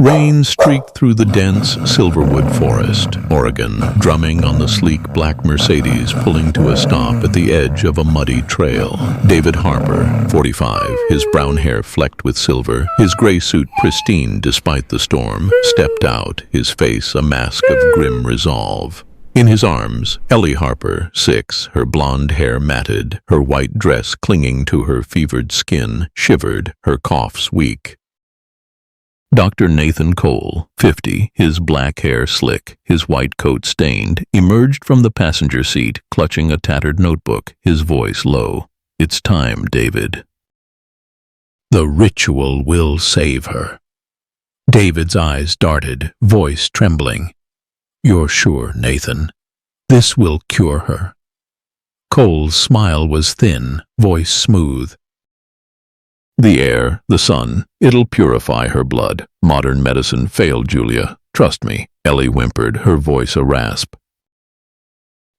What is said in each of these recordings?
Rain streaked through the dense Silverwood forest, Oregon, drumming on the sleek black Mercedes pulling to a stop at the edge of a muddy trail. David Harper, 45, his brown hair flecked with silver, his gray suit pristine despite the storm, stepped out, his face a mask of grim resolve. In his arms, Ellie Harper, 6, her blonde hair matted, her white dress clinging to her fevered skin, shivered, her coughs weak. Dr. Nathan Cole, 50, his black hair slick, his white coat stained, emerged from the passenger seat, clutching a tattered notebook, his voice low. "It's time, David. The ritual will save her." David's eyes darted, voice trembling. "You're sure, Nathan? This will cure her?" Cole's smile was thin, voice smooth. "The air, the sun, it'll purify her blood. Modern medicine failed Julia. Trust me," Ellie whimpered, her voice a rasp.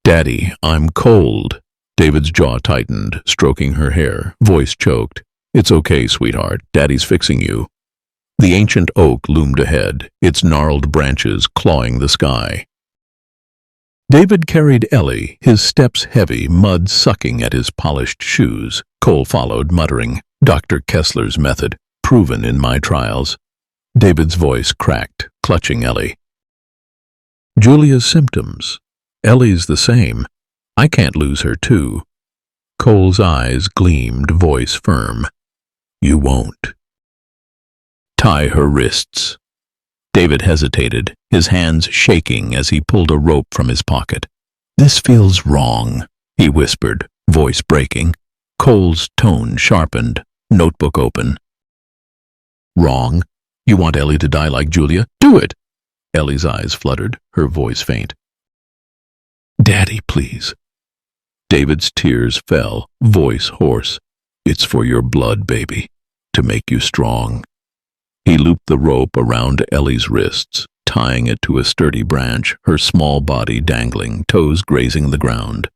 "Daddy, I'm cold." David's jaw tightened, stroking her hair, voice choked. "It's okay, sweetheart. Daddy's fixing you." The ancient oak loomed ahead, its gnarled branches clawing the sky. David carried Ellie, his steps heavy, mud sucking at his polished shoes. Cole followed, muttering, "Dr. Kessler's method, proven in my trials." David's voice cracked, clutching Ellie. "Julia's symptoms. Ellie's the same. I can't lose her too." Cole's eyes gleamed, voice firm. "You won't." "Tie her wrists." David hesitated, his hands shaking as he pulled a rope from his pocket. "This feels wrong," he whispered, voice breaking. Cole's tone sharpened, notebook open. "Wrong? You want Ellie to die like Julia? Do it!" Ellie's eyes fluttered, her voice faint. "Daddy, please." David's tears fell, voice hoarse. "It's for your blood, baby, to make you strong." He looped the rope around Ellie's wrists, tying it to a sturdy branch, her small body dangling, toes grazing the ground.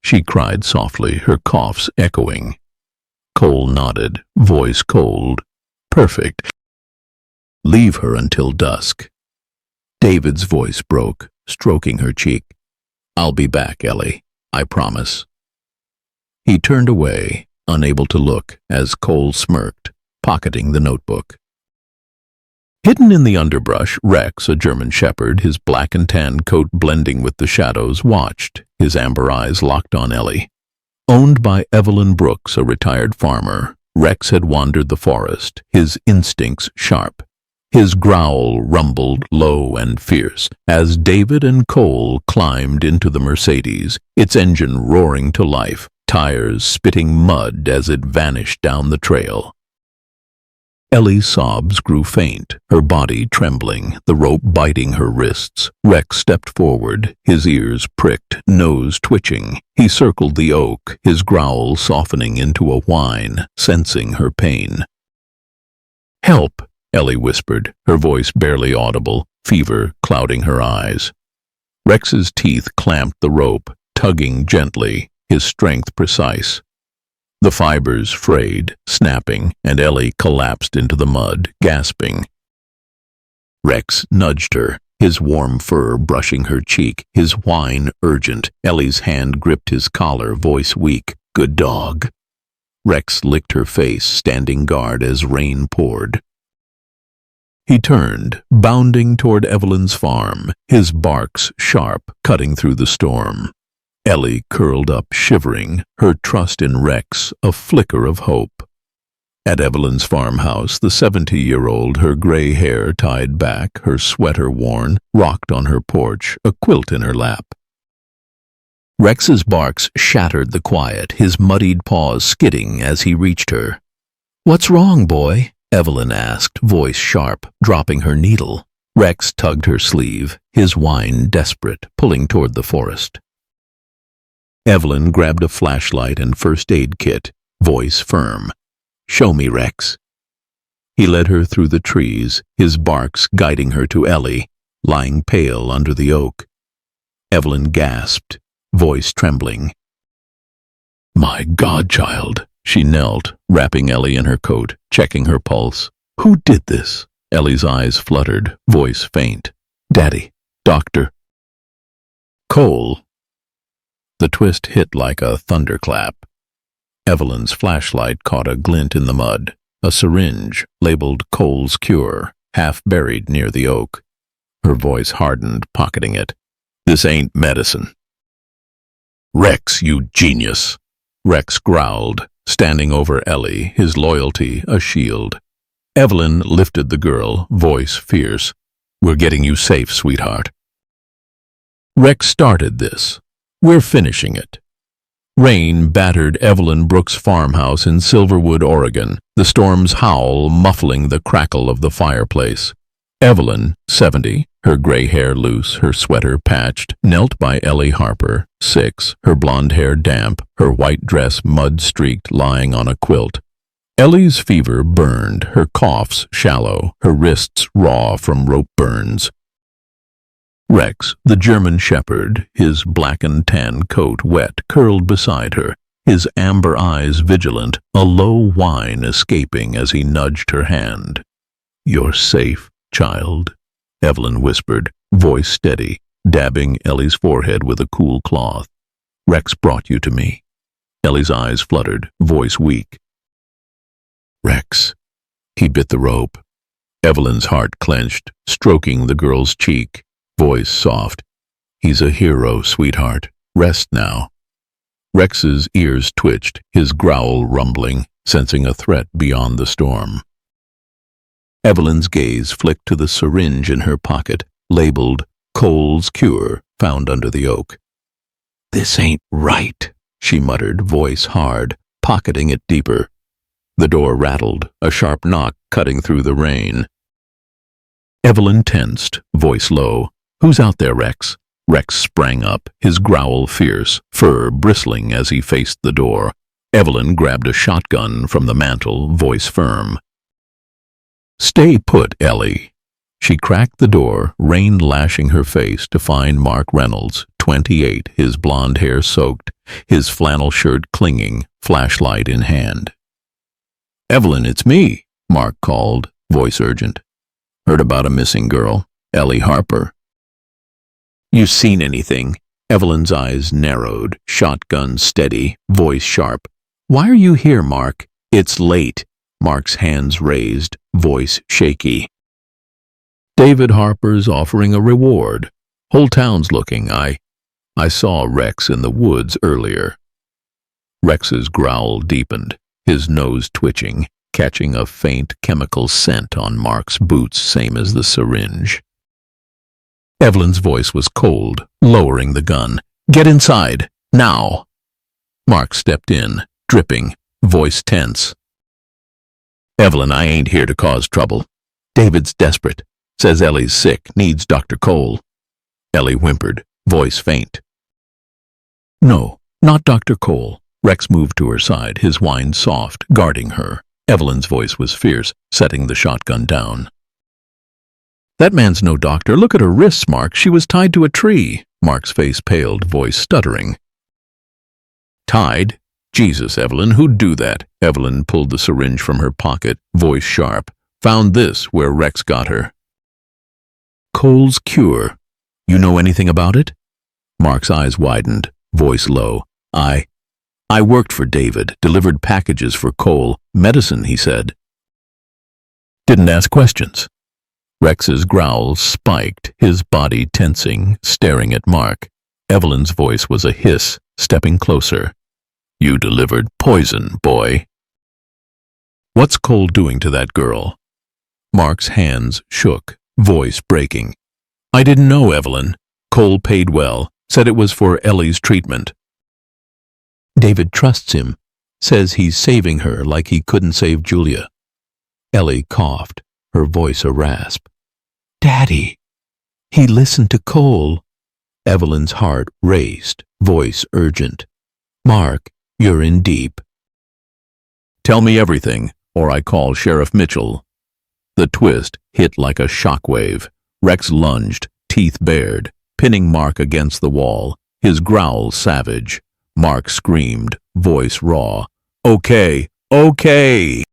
She cried softly, her coughs echoing. Cole nodded, voice cold. "Perfect. Leave her until dusk." David's voice broke, stroking her cheek. "I'll be back, Ellie. I promise." He turned away, unable to look, as Cole smirked, pocketing the notebook. Hidden in the underbrush, Rex, a German shepherd, his black and tan coat blending with the shadows, watched, his amber eyes locked on Ellie. Owned by Evelyn Brooks, a retired farmer, Rex had wandered the forest, his instincts sharp. His growl rumbled low and fierce as David and Cole climbed into the Mercedes, its engine roaring to life, tires spitting mud as it vanished down the trail. Ellie's sobs grew faint, her body trembling, the rope biting her wrists. Rex stepped forward, his ears pricked, nose twitching. He circled the oak, his growl softening into a whine, sensing her pain. "Help!" Ellie whispered, her voice barely audible, fever clouding her eyes. Rex's teeth clamped the rope, tugging gently, his strength precise. The fibers frayed, snapping, and Ellie collapsed into the mud, gasping. Rex nudged her, his warm fur brushing her cheek, his whine urgent. Ellie's hand gripped his collar, voice weak. "Good dog." Rex licked her face, standing guard as rain poured. He turned, bounding toward Evelyn's farm, his barks sharp, cutting through the storm. Ellie curled up, shivering, her trust in Rex a flicker of hope. At Evelyn's farmhouse, the 70-year-old, her gray hair tied back, her sweater worn, rocked on her porch, a quilt in her lap. Rex's barks shattered the quiet, his muddied paws skidding as he reached her. "What's wrong, boy?" Evelyn asked, voice sharp, dropping her needle. Rex tugged her sleeve, his whine desperate, pulling toward the forest. Evelyn grabbed a flashlight and first aid kit, voice firm. "Show me, Rex." He led her through the trees, his barks guiding her to Ellie, lying pale under the oak. Evelyn gasped, voice trembling. "My godchild." She knelt, wrapping Ellie in her coat, checking her pulse. "Who did this?" Ellie's eyes fluttered, voice faint. "Daddy, doctor." "Cole." The twist hit like a thunderclap. Evelyn's flashlight caught a glint in the mud, a syringe labeled Cole's Cure, half buried near the oak. Her voice hardened, pocketing it. "This ain't medicine." "Rex, you genius!" Rex growled, standing over Ellie, his loyalty a shield. Evelyn lifted the girl, voice fierce. "We're getting you safe, sweetheart." "Rex started this. We're finishing it." Rain battered Evelyn Brooks' farmhouse in Silverwood, Oregon, the storm's howl muffling the crackle of the fireplace. Evelyn, 70, her gray hair loose, her sweater patched, knelt by Ellie Harper, 6, her blonde hair damp, her white dress mud-streaked, lying on a quilt. Ellie's fever burned, her coughs shallow, her wrists raw from rope burns. Rex, the German shepherd, his black and tan coat wet, curled beside her, his amber eyes vigilant, a low whine escaping as he nudged her hand. "You're safe, child," Evelyn whispered, voice steady, dabbing Ellie's forehead with a cool cloth. "Rex brought you to me." Ellie's eyes fluttered, voice weak. "Rex." He bit the rope. Evelyn's heart clenched, stroking the girl's cheek, voice soft. "He's a hero, sweetheart. Rest now." Rex's ears twitched, his growl rumbling, sensing a threat beyond the storm. Evelyn's gaze flicked to the syringe in her pocket, labeled Cole's Cure, found under the oak. "This ain't right," she muttered, voice hard, pocketing it deeper. The door rattled, a sharp knock cutting through the rain. Evelyn tensed, voice low. "Who's out there, Rex?" Rex sprang up, his growl fierce, fur bristling as he faced the door. Evelyn grabbed a shotgun from the mantel, voice firm. "Stay put, Ellie." She cracked the door, rain lashing her face, to find Mark Reynolds, 28, his blonde hair soaked, his flannel shirt clinging, flashlight in hand. "Evelyn, it's me," Mark called, voice urgent. "Heard about a missing girl, Ellie Harper." "You seen anything?" Evelyn's eyes narrowed, shotgun steady, voice sharp. "Why are you here, Mark?" "It's late." Mark's hands raised, voice shaky. "David Harper's offering a reward. Whole town's looking. I saw Rex in the woods earlier." Rex's growl deepened, his nose twitching, catching a faint chemical scent on Mark's boots, same as the syringe. Evelyn's voice was cold, lowering the gun. "Get inside, now." Mark stepped in, dripping, voice tense. "Evelyn, I ain't here to cause trouble. David's desperate. Says Ellie's sick, needs Dr. Cole." Ellie whimpered, voice faint. "No, not Dr. Cole." Rex moved to her side, his whine soft, guarding her. Evelyn's voice was fierce, setting the shotgun down. "That man's no doctor. Look at her wrists, Mark. She was tied to a tree." Mark's face paled, voice stuttering. "Tied? Jesus, Evelyn, who'd do that?" Evelyn pulled the syringe from her pocket, voice sharp. "Found this where Rex got her." "Cole's Cure. You know anything about it?" Mark's eyes widened, voice low. I worked for David, delivered packages for Cole. Medicine, he said. Didn't ask questions." Rex's growl spiked, his body tensing, staring at Mark. Evelyn's voice was a hiss, stepping closer. "You delivered poison, boy." "What's Cole doing to that girl?" Mark's hands shook, voice breaking. "I didn't know, Evelyn. Cole paid well, said it was for Ellie's treatment." "David trusts him, says he's saving her like he couldn't save Julia." Ellie coughed, her voice a rasp. "Daddy, he listened to Cole." Evelyn's heart raced, voice urgent. "Mark, you're in deep." "Tell me everything, or I call Sheriff Mitchell." The twist hit like a shockwave. Rex lunged, teeth bared, pinning Mark against the wall, his growl savage. Mark screamed, voice raw. "Okay, okay!"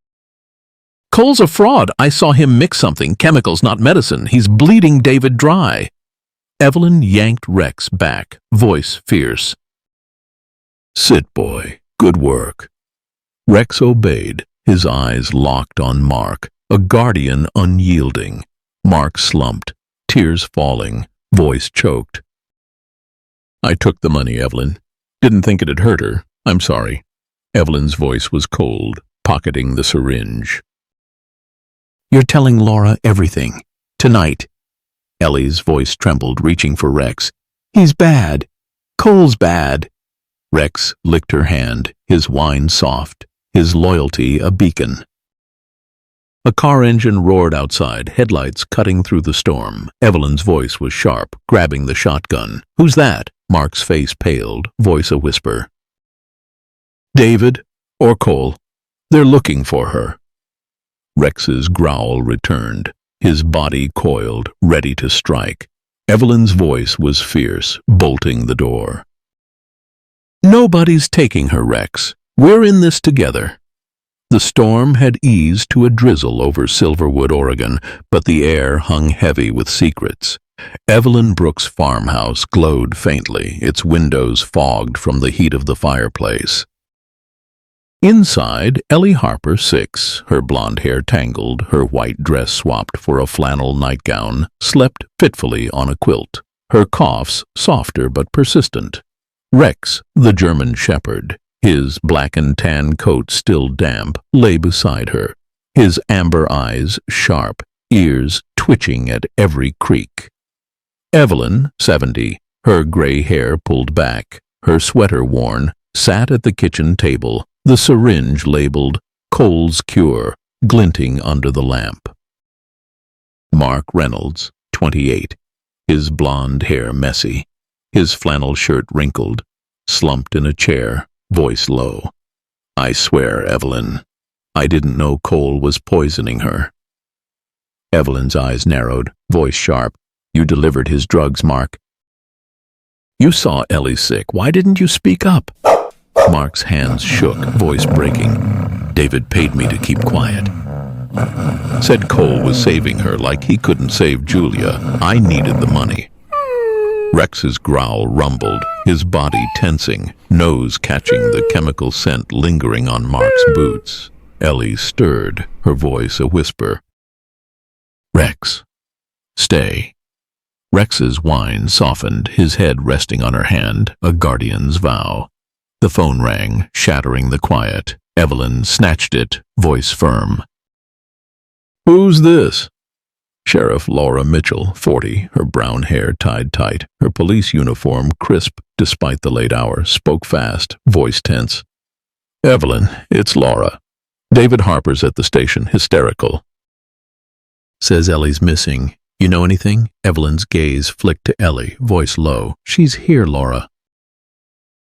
Cole's a fraud. I saw him mix something. Chemicals, not medicine. He's bleeding David dry. Evelyn yanked Rex back, voice fierce. Sit, boy. Good work. Rex obeyed, his eyes locked on Mark, a guardian unyielding. Mark slumped, tears falling, voice choked. I took the money, Evelyn. Didn't think it'd hurt her. I'm sorry. Evelyn's voice was cold, pocketing the syringe. You're telling Laura everything. Tonight. Ellie's voice trembled, reaching for Rex. He's bad. Cole's bad. Rex licked her hand, his whine soft, his loyalty a beacon. A car engine roared outside, headlights cutting through the storm. Evelyn's voice was sharp, grabbing the shotgun. Who's that? Mark's face paled, voice a whisper. David or Cole. They're looking for her. Rex's growl returned, his body coiled, ready to strike. Evelyn's voice was fierce, bolting the door. Nobody's taking her, Rex. We're in this together. The storm had eased to a drizzle over Silverwood, Oregon, but the air hung heavy with secrets. Evelyn Brooks' farmhouse glowed faintly, its windows fogged from the heat of the fireplace. Inside, Ellie Harper, 6, her blonde hair tangled, her white dress swapped for a flannel nightgown, slept fitfully on a quilt, her coughs softer but persistent. Rex, the German shepherd, his black and tan coat still damp, lay beside her, his amber eyes sharp, ears twitching at every creak. Evelyn, 70, her gray hair pulled back, her sweater worn, sat at the kitchen table, the syringe labeled Cole's Cure, glinting under the lamp. Mark Reynolds, 28, his blonde hair messy, his flannel shirt wrinkled, slumped in a chair, voice low. I swear, Evelyn, I didn't know Cole was poisoning her. Evelyn's eyes narrowed, voice sharp. You delivered his drugs, Mark. You saw Ellie sick. Why didn't you speak up? Mark's hands shook, voice breaking. David paid me to keep quiet. Said Cole was saving her like he couldn't save Julia. I needed the money. Rex's growl rumbled, his body tensing, nose catching the chemical scent lingering on Mark's boots. Ellie stirred, her voice a whisper. Rex, stay. Rex's whine softened, his head resting on her hand, a guardian's vow. The phone rang, shattering the quiet. Evelyn snatched it, voice firm. Who's this? Sheriff Laura Mitchell, 40, her brown hair tied tight, her police uniform crisp despite the late hour, spoke fast, voice tense. Evelyn, it's Laura. David Harper's at the station, hysterical. Says Ellie's missing. You know anything? Evelyn's gaze flicked to Ellie, voice low. She's here, Laura.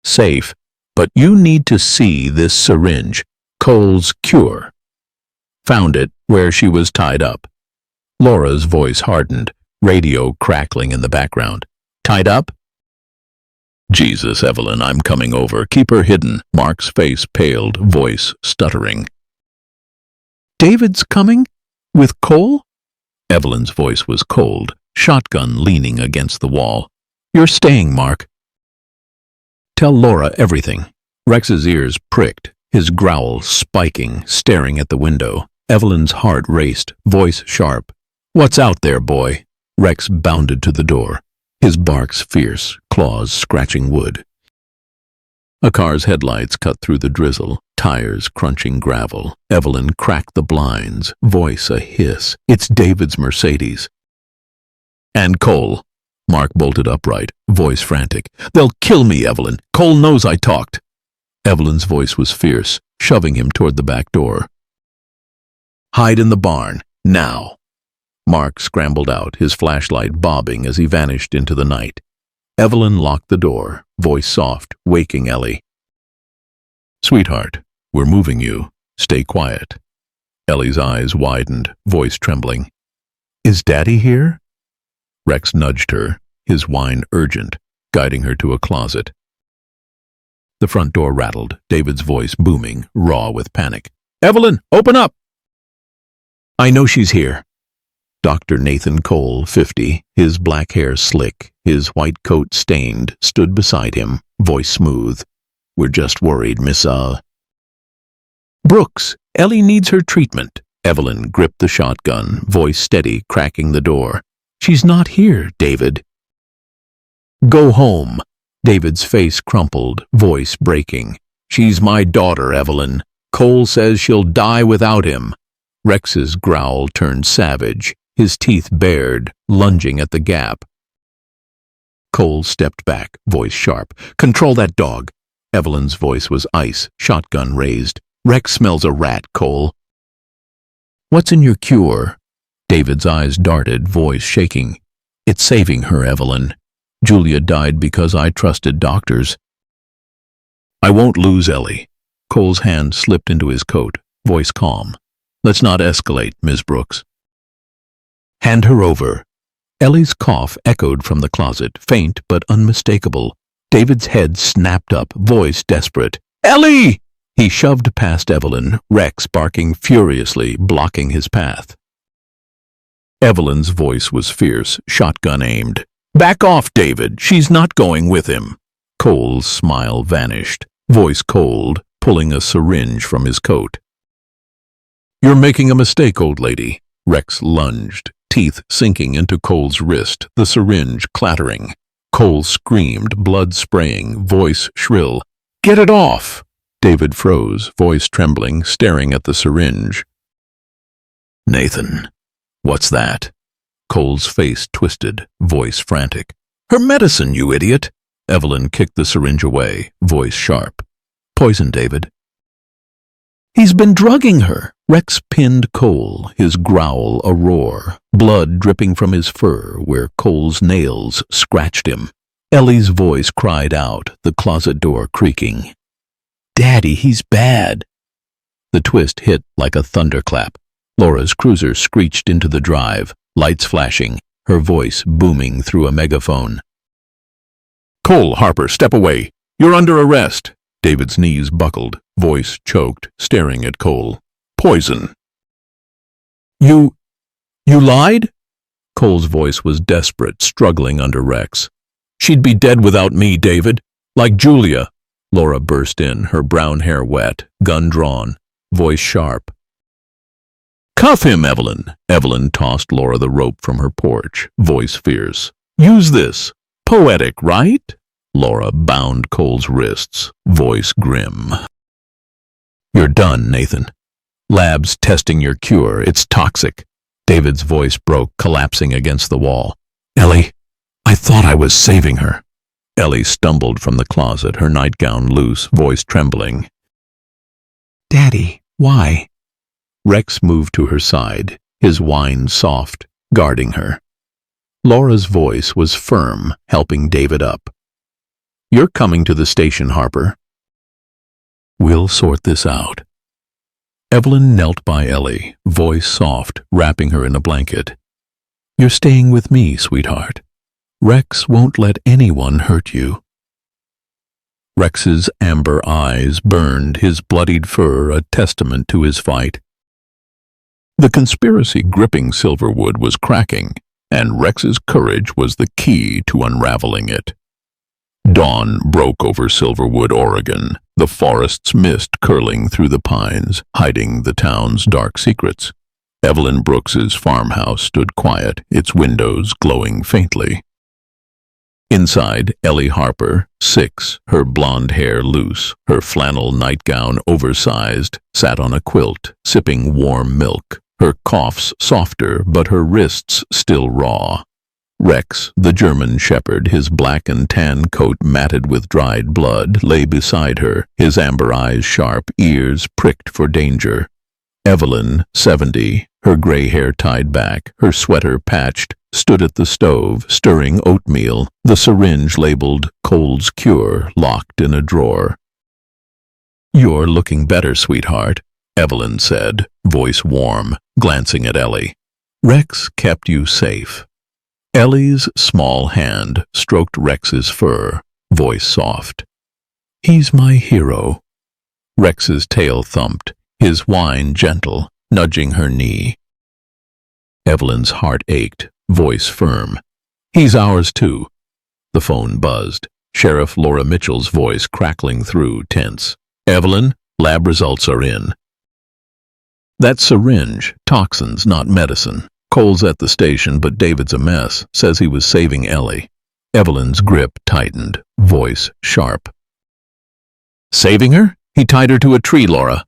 Safe, but you need to see this syringe, Cole's Cure. Found it where she was tied up. Laura's voice hardened, radio crackling in the background. Tied up? Jesus, Evelyn, I'm coming over. Keep her hidden. Mark's face paled, voice stuttering. David's coming? With Cole? Evelyn's voice was cold, shotgun leaning against the wall. You're staying, Mark. Tell Laura everything. Rex's ears pricked, his growl spiking, staring at the window. Evelyn's heart raced, voice sharp. What's out there, boy? Rex bounded to the door, his barks fierce, claws scratching wood. A car's headlights cut through the drizzle, tires crunching gravel. Evelyn cracked the blinds, voice a hiss. It's David's Mercedes. And Cole. Mark bolted upright, voice frantic. They'll kill me, Evelyn. Cole knows I talked. Evelyn's voice was fierce, shoving him toward the back door. Hide in the barn, now. Mark scrambled out, his flashlight bobbing as he vanished into the night. Evelyn locked the door, voice soft, waking Ellie. Sweetheart, we're moving you. Stay quiet. Ellie's eyes widened, voice trembling. Is Daddy here? Rex nudged her, his whine urgent, guiding her to a closet. The front door rattled, David's voice booming, raw with panic. Evelyn, open up! I know she's here. Dr. Nathan Cole, 50, his black hair slick, his white coat stained, stood beside him, voice smooth. We're just worried, Miss, Brooks, Ellie needs her treatment. Evelyn gripped the shotgun, voice steady, cracking the door. She's not here, David. Go home. David's face crumpled, voice breaking. She's my daughter, Evelyn. Cole says she'll die without him. Rex's growl turned savage, his teeth bared, lunging at the gap. Cole stepped back, voice sharp. Control that dog. Evelyn's voice was ice, shotgun raised. Rex smells a rat, Cole. What's in your cure? David's eyes darted, voice shaking. It's saving her, Evelyn. Julia died because I trusted doctors. I won't lose Ellie. Cole's hand slipped into his coat, voice calm. Let's not escalate, Miss Brooks. Hand her over. Ellie's cough echoed from the closet, faint but unmistakable. David's head snapped up, voice desperate. Ellie! He shoved past Evelyn, Rex barking furiously, blocking his path. Evelyn's voice was fierce, shotgun aimed. Back off, David. She's not going with him. Cole's smile vanished, voice cold, pulling a syringe from his coat. You're making a mistake, old lady. Rex lunged, teeth sinking into Cole's wrist, the syringe clattering. Cole screamed, blood spraying, voice shrill. Get it off! David froze, voice trembling, staring at the syringe. Nathan, what's that? Cole's face twisted, voice frantic. Her medicine, you idiot! Evelyn kicked the syringe away, voice sharp. Poison, David. He's been drugging her. Rex pinned Cole, his growl a roar, blood dripping from his fur where Cole's nails scratched him. Ellie's voice cried out, the closet door creaking. Daddy, he's bad. The twist hit like a thunderclap. Laura's cruiser screeched into the drive, lights flashing, her voice booming through a megaphone. Cole, Harper, step away. You're under arrest. David's knees buckled, voice choked, staring at Cole. Poison. You lied? Cole's voice was desperate, struggling under Rex. She'd be dead without me, David. Like Julia. Laura burst in, her brown hair wet, gun drawn, voice sharp. Cuff him, Evelyn. Evelyn tossed Laura the rope from her porch, voice fierce. Use this. Poetic, right? Laura bound Cole's wrists, voice grim. You're done, Nathan. Lab's testing your cure. It's toxic. David's voice broke, collapsing against the wall. Ellie, I thought I was saving her. Ellie stumbled from the closet, her nightgown loose, voice trembling. Daddy, why? Rex moved to her side, his whine soft, guarding her. Laura's voice was firm, helping David up. You're coming to the station, Harper. We'll sort this out. Evelyn knelt by Ellie, voice soft, wrapping her in a blanket. You're staying with me, sweetheart. Rex won't let anyone hurt you. Rex's amber eyes burned, his bloodied fur a testament to his fight. The conspiracy gripping Silverwood was cracking, and Rex's courage was the key to unraveling it. Dawn broke over Silverwood, Oregon, the forest's mist curling through the pines, hiding the town's dark secrets. Evelyn Brooks's farmhouse stood quiet, its windows glowing faintly. Inside, Ellie Harper, 6, her blonde hair loose, her flannel nightgown oversized, sat on a quilt, sipping warm milk, her coughs softer but her wrists still raw. Rex, the German shepherd, his black and tan coat matted with dried blood, lay beside her, his amber eyes sharp, ears pricked for danger. Evelyn, 70, her gray hair tied back, her sweater patched, stood at the stove, stirring oatmeal, the syringe labeled Cole's Cure locked in a drawer. You're looking better, sweetheart, Evelyn said, voice warm, glancing at Ellie. Rex kept you safe. Ellie's small hand stroked Rex's fur, voice soft. He's my hero. Rex's tail thumped, his whine gentle, nudging her knee. Evelyn's heart ached, voice firm. He's ours too. The phone buzzed. Sheriff Laura Mitchell's voice crackling through, tense. Evelyn, lab results are in. That syringe, toxins, not medicine. Cole's at the station, but David's a mess. Says he was saving Ellie. Evelyn's grip tightened, voice sharp. Saving her? He tied her to a tree, Laura.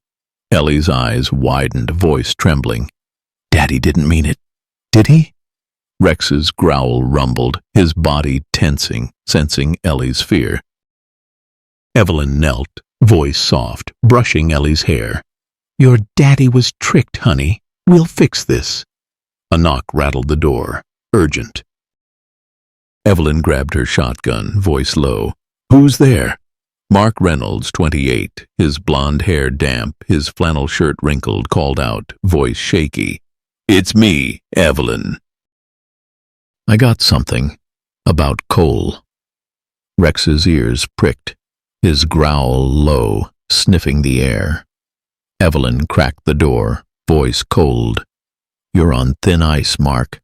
Ellie's eyes widened, voice trembling. Daddy didn't mean it, did he? Rex's growl rumbled, his body tensing, sensing Ellie's fear. Evelyn knelt, voice soft, brushing Ellie's hair. Your daddy was tricked, honey. We'll fix this. A knock rattled the door, urgent. Evelyn grabbed her shotgun, voice low. Who's there? Mark Reynolds, 28, his blonde hair damp, his flannel shirt wrinkled, called out, voice shaky. It's me, Evelyn. I got something about Cole. Rex's ears pricked, his growl low, sniffing the air. Evelyn cracked the door, voice cold. You're on thin ice, Mark.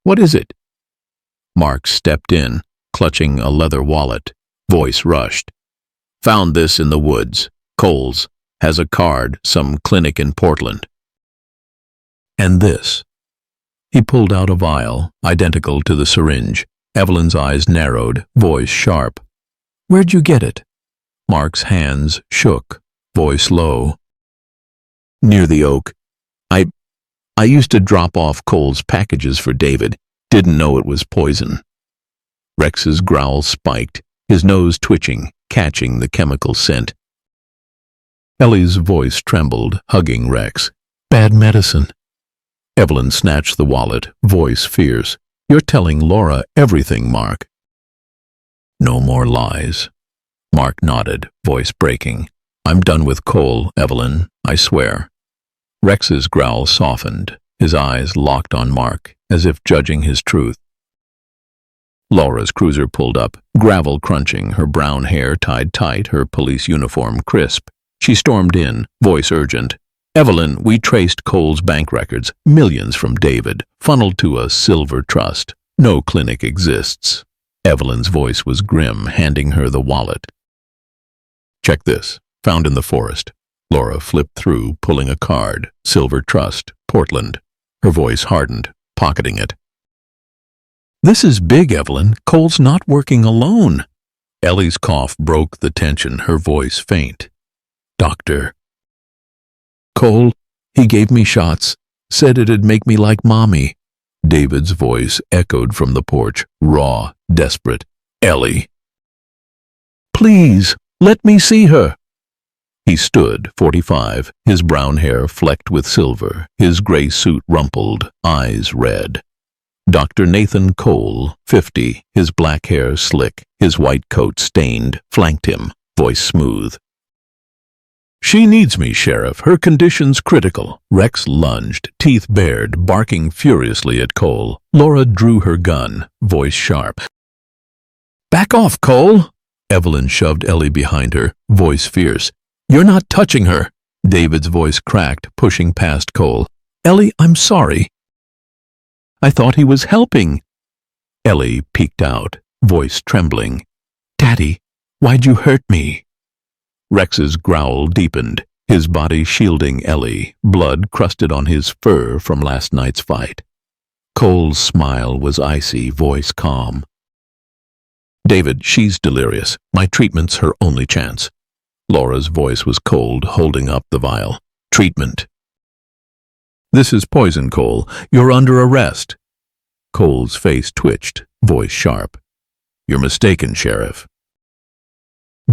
What is it? Mark stepped in, clutching a leather wallet. Voice rushed. Found this in the woods. Cole's. Has a card, some clinic in Portland. And this. He pulled out a vial, identical to the syringe. Evelyn's eyes narrowed, voice sharp. Where'd you get it? Mark's hands shook, voice low. Near the oak. I used to drop off Cole's packages for David. Didn't know it was poison. Rex's growl spiked, his nose twitching, catching the chemical scent. Ellie's voice trembled, hugging Rex. Bad medicine. Evelyn snatched the wallet, voice fierce. You're telling Laura everything, Mark. No more lies. Mark nodded, voice breaking. I'm done with Cole, Evelyn, I swear. Rex's growl softened, his eyes locked on Mark, as if judging his truth. Laura's cruiser pulled up, gravel crunching, her brown hair tied tight, her police uniform crisp. She stormed in, voice urgent. Evelyn, we traced Cole's bank records, millions from David, funneled to a silver trust. No clinic exists. Evelyn's voice was grim, handing her the wallet. Check this. Found in the forest. Laura flipped through, pulling a card. Silver Trust, Portland. Her voice hardened, pocketing it. This is big, Evelyn. Cole's not working alone. Ellie's cough broke the tension, her voice faint. Doctor. Cole, he gave me shots. Said it'd make me like Mommy. David's voice echoed from the porch, raw, desperate. Ellie. Please, let me see her. He stood, 45, his brown hair flecked with silver, his gray suit rumpled, eyes red. Dr. Nathan Cole, 50, his black hair slick, his white coat stained, flanked him, voice smooth. She needs me, Sheriff. Her condition's critical. Rex lunged, teeth bared, barking furiously at Cole. Laura drew her gun, voice sharp. Back off, Cole! Evelyn shoved Ellie behind her, voice fierce. You're not touching her. David's voice cracked, pushing past Cole. Ellie, I'm sorry. I thought he was helping. Ellie peeked out, voice trembling. Daddy, why'd you hurt me? Rex's growl deepened, his body shielding Ellie, blood crusted on his fur from last night's fight. Cole's smile was icy, voice calm. David, she's delirious. My treatment's her only chance. Laura's voice was cold, holding up the vial. Treatment. This is poison, Cole. You're under arrest. Cole's face twitched, voice sharp. You're mistaken, Sheriff.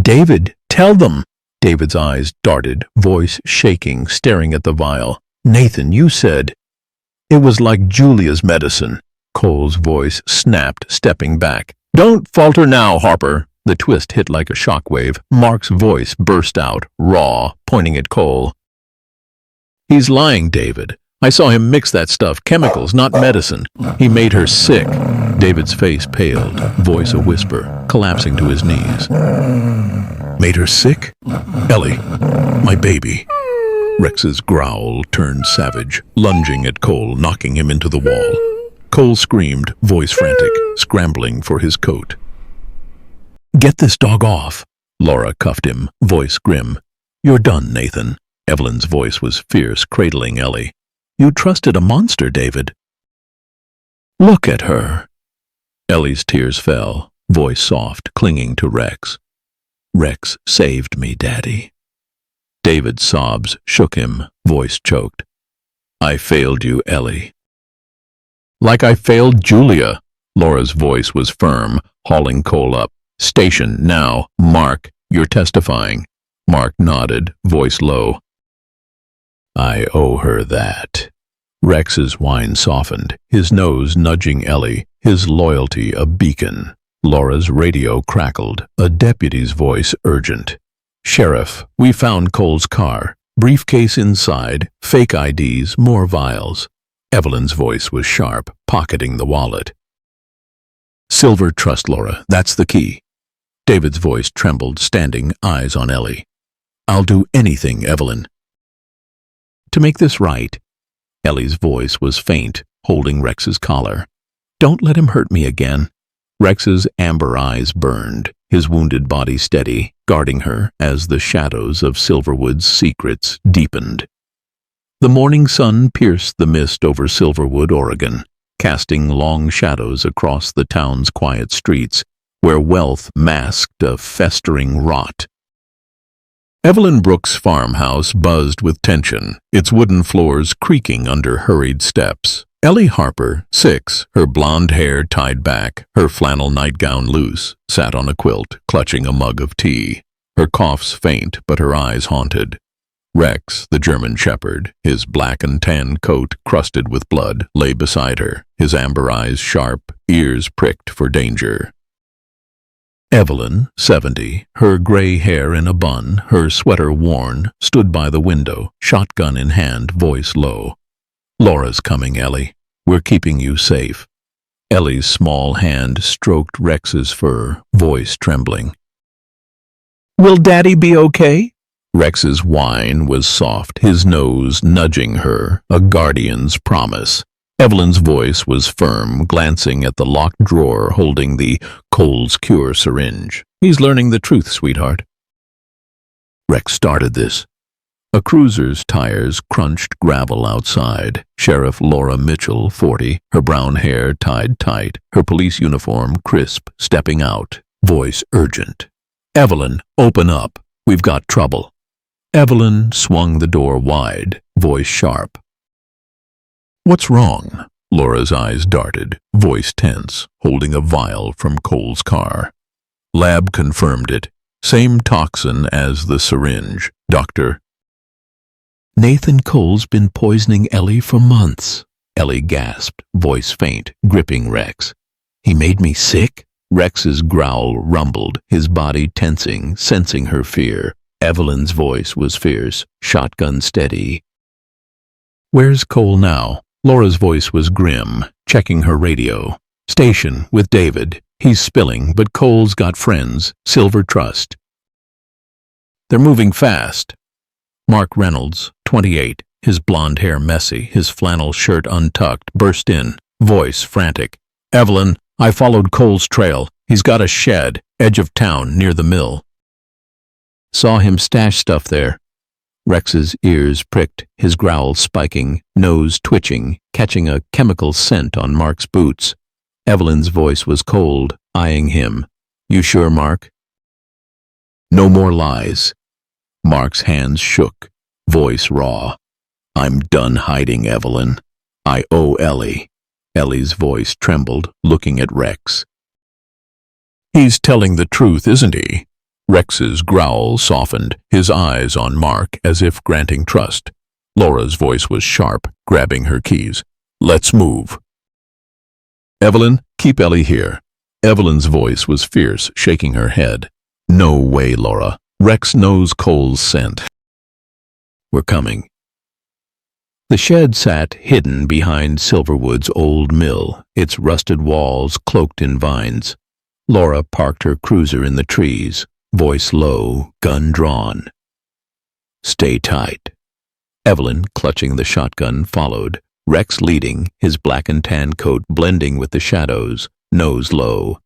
David, tell them. David's eyes darted, voice shaking, staring at the vial. Nathan, you said. It was like Julia's medicine. Cole's voice snapped, stepping back. Don't falter now, Harper. The twist hit like a shockwave. Mark's voice burst out, raw, pointing at Cole. He's lying, David. I saw him mix that stuff, chemicals, not medicine. He made her sick. David's face paled, voice a whisper, collapsing to his knees. Made her sick? Ellie, my baby. Rex's growl turned savage, lunging at Cole, knocking him into the wall. Cole screamed, voice frantic, scrambling for his coat. "Get this dog off!" Laura cuffed him, voice grim. "You're done, Nathan." Evelyn's voice was fierce, cradling Ellie. "You trusted a monster, David." "Look at her." Ellie's tears fell, voice soft, clinging to Rex. "Rex saved me, Daddy." David's sobs shook him, voice choked. "I failed you, Ellie." "Like I failed Julia." Laura's voice was firm, hauling Cole up. "Station, now. Mark, you're testifying." Mark nodded, voice low. "I owe her that." Rex's whine softened, his nose nudging Ellie, his loyalty a beacon. Laura's radio crackled, a deputy's voice urgent. "Sheriff, we found Cole's car. Briefcase inside, fake IDs, more vials." Evelyn's voice was sharp, pocketing the wallet. "Silver trust, Laura, that's the key." David's voice trembled, standing, eyes on Ellie. "I'll do anything, Evelyn." "To make this right." Ellie's voice was faint, holding Rex's collar. "Don't let him hurt me again." Rex's amber eyes burned, his wounded body steady, guarding her as the shadows of Silverwood's secrets deepened. The morning sun pierced the mist over Silverwood, Oregon, casting long shadows across the town's quiet streets, where wealth masked a festering rot. Evelyn Brooks' farmhouse buzzed with tension, its wooden floors creaking under hurried steps. Ellie Harper, 6, her blonde hair tied back, her flannel nightgown loose, sat on a quilt, clutching a mug of tea. Her coughs faint, but her eyes haunted. Rex, the German shepherd, his black and tan coat crusted with blood, lay beside her, his amber eyes sharp, ears pricked for danger. Evelyn, 70, her gray hair in a bun, her sweater worn, stood by the window, shotgun in hand, voice low. "Laura's coming, Ellie. We're keeping you safe." Ellie's small hand stroked Rex's fur, voice trembling. "Will Daddy be okay?" Rex's whine was soft, his nose nudging her, a guardian's promise. Evelyn's voice was firm, glancing at the locked drawer holding the Cole's Cure syringe. "He's learning the truth, sweetheart." Rex started this. A cruiser's tires crunched gravel outside. Sheriff Laura Mitchell, 40, her brown hair tied tight, her police uniform crisp, stepping out, voice urgent. "Evelyn, open up. We've got trouble." Evelyn swung the door wide, voice sharp. "What's wrong?" Laura's eyes darted, voice tense, holding a vial from Cole's car. Lab confirmed it. Same toxin as the syringe. Doctor. "Nathan Cole's been poisoning Ellie for months." Ellie gasped, voice faint, gripping Rex. "He made me sick?" Rex's growl rumbled, his body tensing, sensing her fear. Evelyn's voice was fierce, shotgun steady. "Where's Cole now?" Laura's voice was grim, checking her radio. "Station, with David. He's spilling, but Cole's got friends, Silver Trust. They're moving fast." Mark Reynolds, 28, his blonde hair messy, his flannel shirt untucked, burst in, voice frantic. "Evelyn, I followed Cole's trail. He's got a shed, edge of town, near the mill. Saw him stash stuff there." Rex's ears pricked, his growl spiking, nose twitching, catching a chemical scent on Mark's boots. Evelyn's voice was cold, eyeing him. "You sure, Mark?" "No more lies." Mark's hands shook, voice raw. "I'm done hiding, Evelyn. I owe Ellie." Ellie's voice trembled, looking at Rex. "He's telling the truth, isn't he?" Rex's growl softened, his eyes on Mark as if granting trust. Laura's voice was sharp, grabbing her keys. "Let's move." "Evelyn, keep Ellie here." Evelyn's voice was fierce, shaking her head. "No way, Laura. Rex knows Cole's scent." "We're coming." The shed sat hidden behind Silverwood's old mill, its rusted walls cloaked in vines. Laura parked her cruiser in the trees, voice low, gun drawn. "Stay tight." Evelyn, clutching the shotgun, followed, Rex leading, his black and tan coat blending with the shadows, nose low.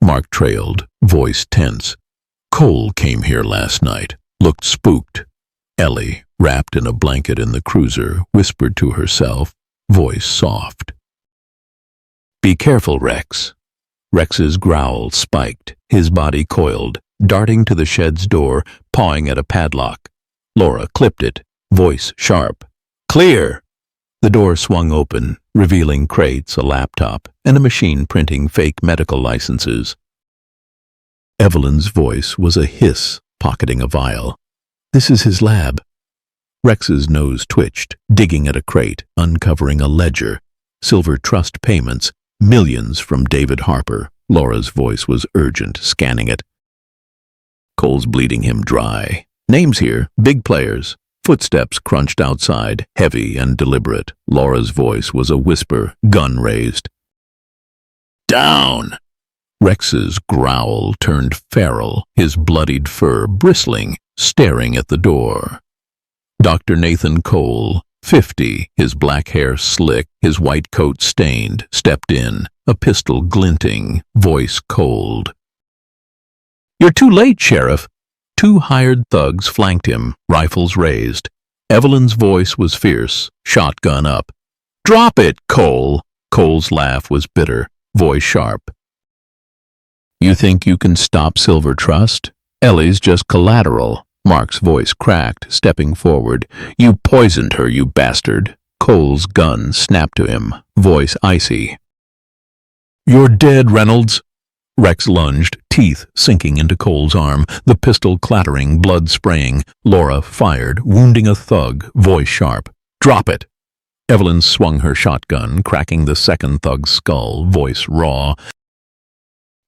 Mark trailed, voice tense. Cole came here last night, looked spooked. Ellie, wrapped in a blanket in the cruiser, whispered to herself, voice soft. Be careful, Rex. Rex's growl spiked, his body coiled, darting to the shed's door, pawing at a padlock. Laura clipped it, voice sharp. Clear! The door swung open, revealing crates, a laptop, and a machine printing fake medical licenses. Evelyn's voice was a hiss, pocketing a vial. This is his lab. Rex's nose twitched, digging at a crate, uncovering a ledger. Silver Trust payments, millions from David Harper. Laura's voice was urgent, scanning it. Cole's bleeding him dry. Names here, big players. Footsteps crunched outside, heavy and deliberate. Laura's voice was a whisper, gun raised. Down! Rex's growl turned feral, his bloodied fur bristling, staring at the door. Dr. Nathan Cole, 50, his black hair slick, his white coat stained, stepped in, a pistol glinting, voice cold. You're too late, Sheriff. Two hired thugs flanked him, rifles raised. Evelyn's voice was fierce, shotgun up. Drop it, Cole! Cole's laugh was bitter, voice sharp. You think you can stop Silver Trust? Ellie's just collateral. Mark's voice cracked, stepping forward. You poisoned her, you bastard. Cole's gun snapped to him, voice icy. You're dead, Reynolds. Rex lunged, teeth sinking into Cole's arm, the pistol clattering, blood spraying. Laura fired, wounding a thug, voice sharp. Drop it! Evelyn swung her shotgun, cracking the second thug's skull, voice raw.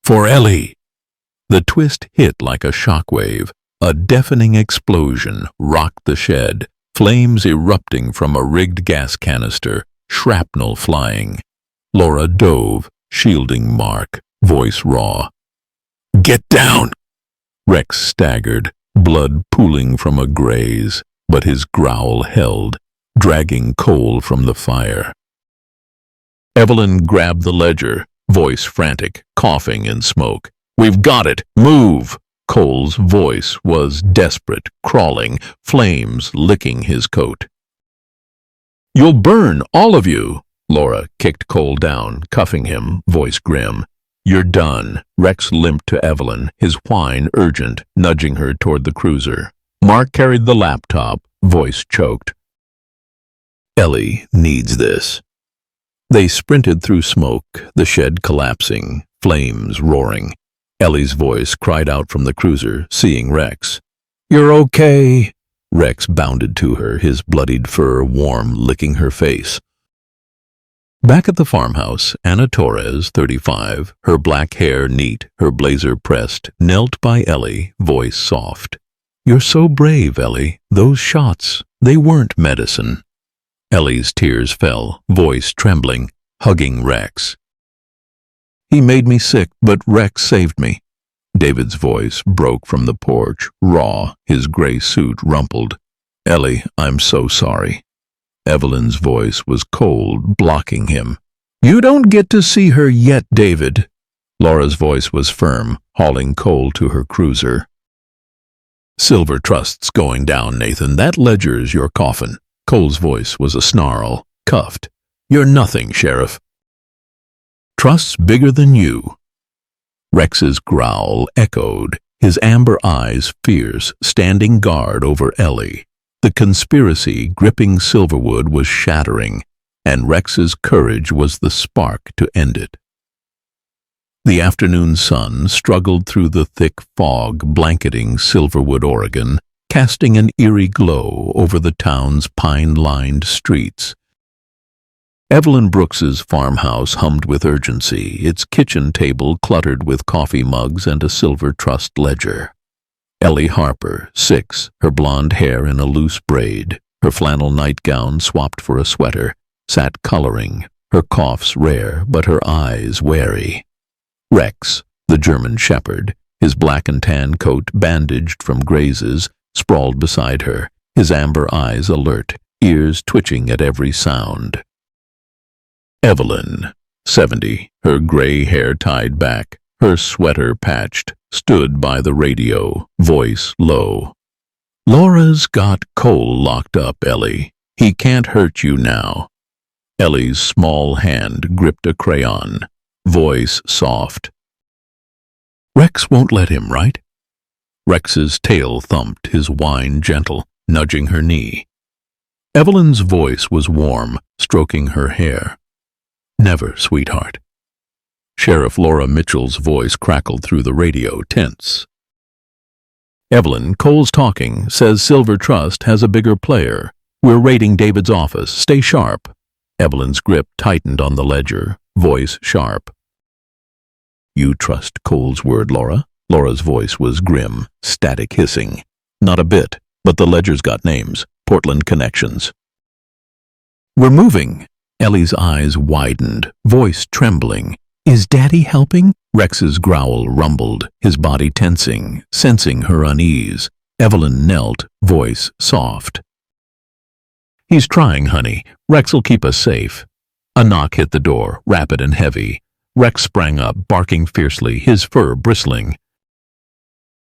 For Ellie! The twist hit like a shockwave. A deafening explosion rocked the shed, flames erupting from a rigged gas canister, shrapnel flying. Laura dove, shielding Mark, voice raw. Get down! Rex staggered, blood pooling from a graze, but his growl held, dragging Cole from the fire. Evelyn grabbed the ledger, voice frantic, coughing in smoke. We've got it! Move! Cole's voice was desperate, crawling, flames licking his coat. You'll burn, all of you! Laura kicked Cole down, cuffing him, voice grim. You're done. Rex limped to Evelyn, his whine urgent, nudging her toward the cruiser. Mark carried the laptop, voice choked. Ellie needs this. They sprinted through smoke, the shed collapsing, flames roaring. Ellie's voice cried out from the cruiser, seeing Rex. You're okay. Rex bounded to her, his bloodied fur warm, licking her face. Back at the farmhouse, Anna Torres, 35, her black hair neat, her blazer pressed, knelt by Ellie, voice soft. You're so brave, Ellie. Those shots, they weren't medicine. Ellie's tears fell, voice trembling, hugging Rex. He made me sick, but Rex saved me. David's voice broke from the porch, raw, his gray suit rumpled. Ellie, I'm so sorry. Evelyn's voice was cold, blocking him. You don't get to see her yet, David. Laura's voice was firm, hauling Cole to her cruiser. Silver Trust's going down, Nathan. That ledger's your coffin. Cole's voice was a snarl, cuffed. You're nothing, Sheriff. Trust's bigger than you. Rex's growl echoed, his amber eyes fierce, standing guard over Ellie. The conspiracy gripping Silverwood was shattering, and Rex's courage was the spark to end it. The afternoon sun struggled through the thick fog blanketing Silverwood, Oregon, casting an eerie glow over the town's pine-lined streets. Evelyn Brooks's farmhouse hummed with urgency, its kitchen table cluttered with coffee mugs and a Silver Trust ledger. Ellie Harper, 6, her blonde hair in a loose braid, her flannel nightgown swapped for a sweater, sat coloring, her coughs rare but her eyes wary. Rex, the German shepherd, his black and tan coat bandaged from grazes, sprawled beside her, his amber eyes alert, ears twitching at every sound. Evelyn, 70, her gray hair tied back, her sweater patched, stood by the radio, voice low. "Laura's got Cole locked up, Ellie. He can't hurt you now." Ellie's small hand gripped a crayon, voice soft. "Rex won't let him, right?" Rex's tail thumped, his whine gentle, nudging her knee. Evelyn's voice was warm, stroking her hair. "Never, sweetheart." Sheriff Laura Mitchell's voice crackled through the radio, tense. "Evelyn, Cole's talking, says Silver Trust has a bigger player. We're raiding David's office. Stay sharp." Evelyn's grip tightened on the ledger, voice sharp. "You trust Cole's word, Laura?" Laura's voice was grim, static hissing. "Not a bit, but the ledger's got names, Portland connections." "We're moving." Ellie's eyes widened, voice trembling. "Is Daddy helping?" Rex's growl rumbled, his body tensing, sensing her unease. Evelyn knelt, voice soft. "He's trying, honey. Rex'll keep us safe." A knock hit the door, rapid and heavy. Rex sprang up, barking fiercely, his fur bristling.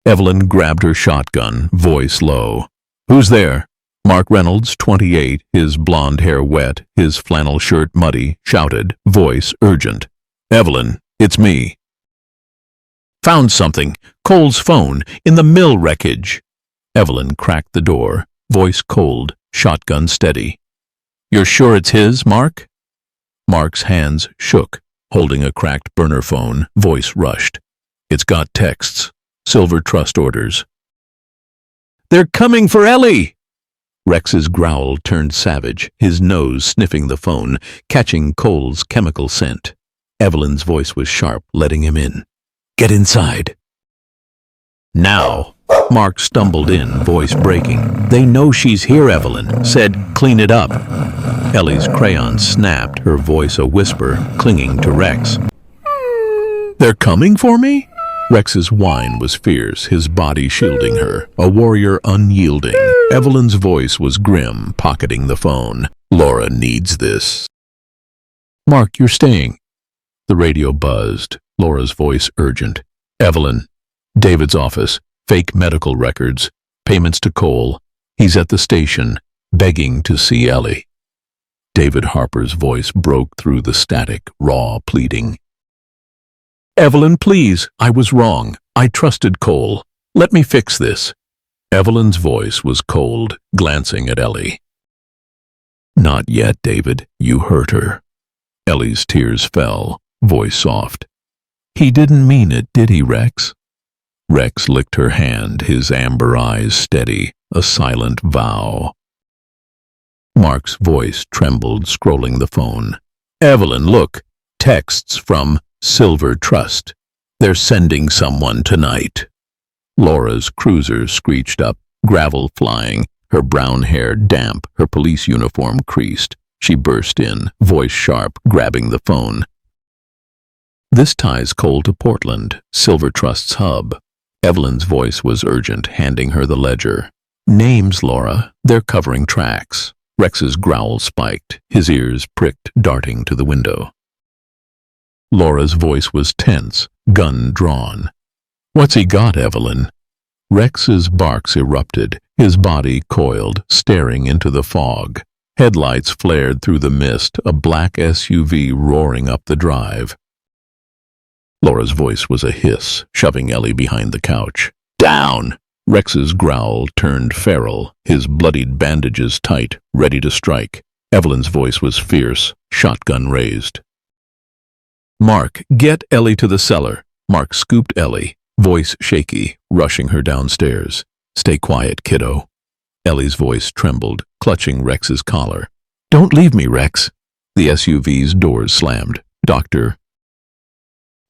Evelyn grabbed her shotgun, voice low. "Who's there?" Mark Reynolds, 28, his blonde hair wet, his flannel shirt muddy, shouted, voice urgent. "Evelyn, it's me." "Found something. Cole's phone, in the mill wreckage." Evelyn cracked the door, voice cold, shotgun steady. "You're sure it's his, Mark?" Mark's hands shook, holding a cracked burner phone, voice rushed. "It's got texts. Silver Trust orders." "They're coming for Ellie!" Rex's growl turned savage, his nose sniffing the phone, catching Cole's chemical scent. Evelyn's voice was sharp, letting him in. "Get inside." "Now." Mark stumbled in, voice breaking. "They know she's here, Evelyn. Said, clean it up." Ellie's crayon snapped, her voice a whisper, clinging to Rex. "They're coming for me?" Rex's whine was fierce, his body shielding her, a warrior unyielding. Evelyn's voice was grim, pocketing the phone. "Laura needs this." "Mark, you're staying." The radio buzzed, Laura's voice urgent. "Evelyn, David's office, fake medical records, payments to Cole. He's at the station, begging to see Ellie." David Harper's voice broke through the static, raw pleading. "Evelyn, please, I was wrong. I trusted Cole. Let me fix this." Evelyn's voice was cold, glancing at Ellie. "Not yet, David. You hurt her." Ellie's tears fell, voice soft. "He didn't mean it, did he, Rex?" Rex licked her hand, his amber eyes steady, a silent vow. Mark's voice trembled, scrolling the phone. "Evelyn, look. Texts from Silver Trust. They're sending someone tonight." Laura's cruiser screeched up, gravel flying, her brown hair damp, her police uniform creased. She burst in, voice sharp, grabbing the phone. "This ties Cole to Portland, Silver Trust's hub." Evelyn's voice was urgent, handing her the ledger. "Names, Laura. They're covering tracks." Rex's growl spiked, his ears pricked, darting to the window. Laura's voice was tense, gun drawn. "What's he got, Evelyn?" Rex's barks erupted, his body coiled, staring into the fog. Headlights flared through the mist, a black SUV roaring up the drive. Laura's voice was a hiss, shoving Ellie behind the couch. "Down!" Rex's growl turned feral, his bloodied bandages tight, ready to strike. Evelyn's voice was fierce, shotgun raised. "Mark, get Ellie to the cellar." Mark scooped Ellie, voice shaky, rushing her downstairs. "Stay quiet, kiddo." Ellie's voice trembled, clutching Rex's collar. "Don't leave me, Rex." The SUV's doors slammed. "Doctor."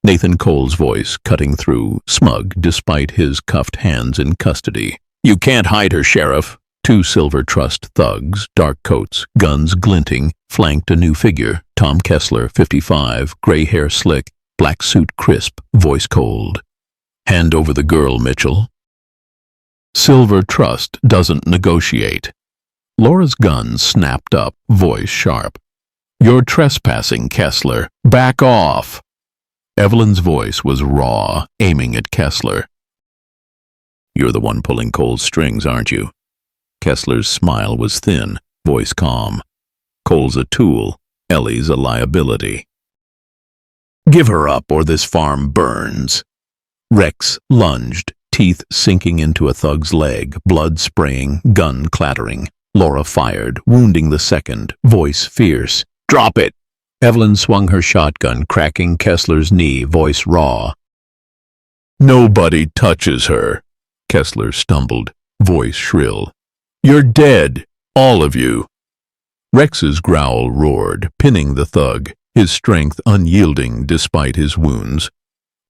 Nathan Cole's voice cutting through, smug despite his cuffed hands in custody. "You can't hide her, Sheriff." Two Silver Trust thugs, dark coats, guns glinting, flanked a new figure. Tom Kessler, 55, gray hair slick, black suit crisp, voice cold. "Hand over the girl, Mitchell." Silver Trust doesn't negotiate. Laura's gun snapped up, voice sharp. You're trespassing, Kessler. Back off. Evelyn's voice was raw, aiming at Kessler. You're the one pulling Cole's strings, aren't you? Kessler's smile was thin, voice calm. Cole's a tool, Ellie's a liability. Give her up or this farm burns. Rex lunged, teeth sinking into a thug's leg, blood spraying, gun clattering. Laura fired, wounding the second, voice fierce. Drop it! Evelyn swung her shotgun, cracking Kessler's knee, voice raw. Nobody touches her. Kessler stumbled, voice shrill. You're dead, all of you. Rex's growl roared, pinning the thug, his strength unyielding despite his wounds.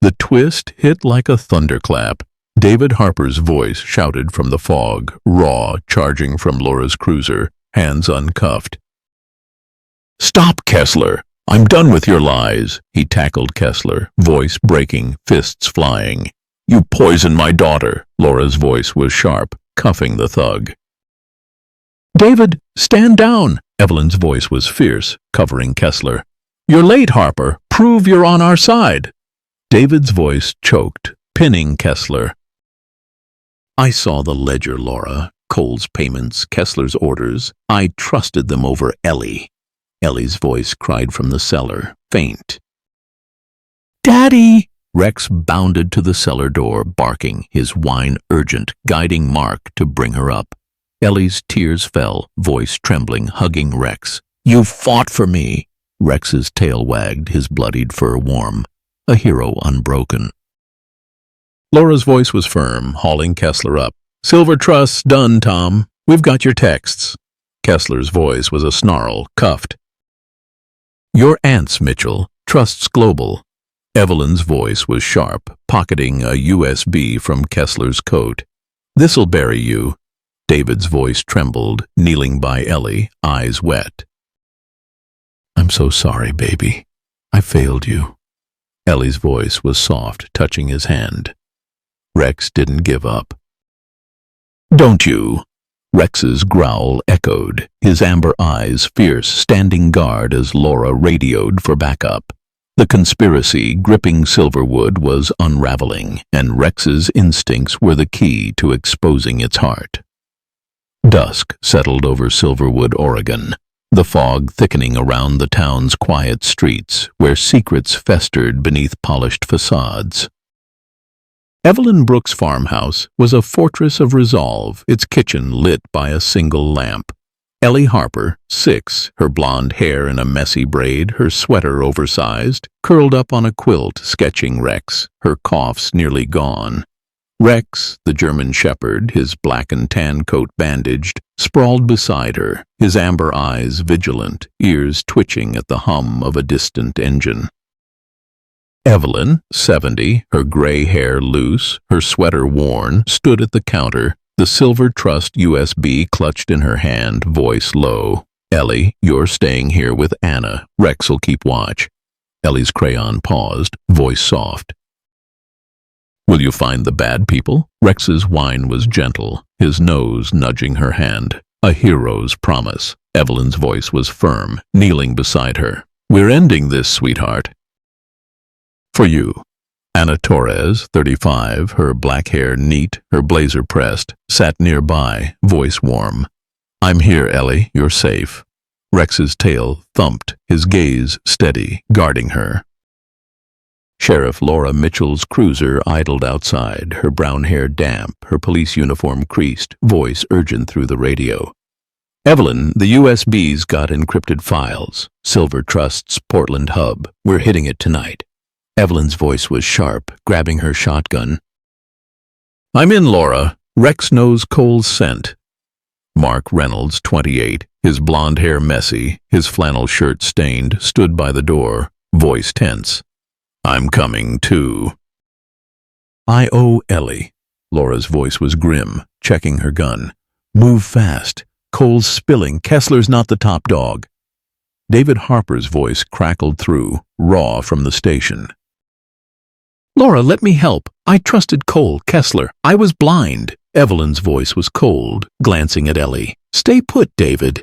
The twist hit like a thunderclap. David Harper's voice shouted from the fog, raw, charging from Laura's cruiser, hands uncuffed. Stop, Kessler! I'm done with your lies, he tackled Kessler, voice breaking, fists flying. You poisoned my daughter, Laura's voice was sharp, cuffing the thug. David, stand down, Evelyn's voice was fierce, covering Kessler. You're late, Harper. Prove you're on our side. David's voice choked, pinning Kessler. I saw the ledger, Laura. Cole's payments, Kessler's orders. I trusted them over Ellie. Ellie's voice cried from the cellar, faint. Daddy! Rex bounded to the cellar door, barking, his whine urgent, guiding Mark to bring her up. Ellie's tears fell, voice trembling, hugging Rex. You fought for me! Rex's tail wagged, his bloodied fur warm. A hero unbroken. Laura's voice was firm, hauling Kessler up. Silver Trust's done, Tom. We've got your texts. Kessler's voice was a snarl, cuffed. Your aunts, Mitchell. Trust's global. Evelyn's voice was sharp, pocketing a USB from Kessler's coat. This'll bury you. David's voice trembled, kneeling by Ellie, eyes wet. I'm so sorry, baby. I failed you. Ellie's voice was soft, touching his hand. Rex didn't give up. Don't you? Rex's growl echoed, his amber eyes fierce, standing guard as Laura radioed for backup. The conspiracy gripping Silverwood was unraveling, and Rex's instincts were the key to exposing its heart. Dusk settled over Silverwood, Oregon, the fog thickening around the town's quiet streets, where secrets festered beneath polished facades. Evelyn Brooks' farmhouse was a fortress of resolve, its kitchen lit by a single lamp. Ellie Harper, 6, her blonde hair in a messy braid, her sweater oversized, curled up on a quilt sketching Rex, her coughs nearly gone. Rex, the German shepherd, his black and tan coat bandaged, sprawled beside her, his amber eyes vigilant, ears twitching at the hum of a distant engine. Evelyn, 70, her gray hair loose, her sweater worn, stood at the counter, the Silver Trust USB clutched in her hand, voice low. Ellie, you're staying here with Anna. Rex'll keep watch. Ellie's crayon paused, voice soft. Will you find the bad people? Rex's whine was gentle, his nose nudging her hand. A hero's promise. Evelyn's voice was firm, kneeling beside her. We're ending this, sweetheart. For you. Anna Torres, 35, her black hair neat, her blazer pressed, sat nearby, voice warm. I'm here, Ellie, you're safe. Rex's tail thumped, his gaze steady, guarding her. Sheriff Laura Mitchell's cruiser idled outside, her brown hair damp, her police uniform creased, voice urgent through the radio. Evelyn, the USB's got encrypted files. Silver Trust's Portland hub. We're hitting it tonight. Evelyn's voice was sharp, grabbing her shotgun. I'm in, Laura. Rex knows Cole's scent. Mark Reynolds, 28, his blonde hair messy, his flannel shirt stained, stood by the door, voice tense. I'm coming, too. I owe Ellie. Laura's voice was grim, checking her gun. Move fast. Cole's spilling. Kessler's not the top dog. David Harper's voice crackled through, raw from the station. Laura, let me help. I trusted Cole, Kessler. I was blind. Evelyn's voice was cold, glancing at Ellie. "Stay put, David."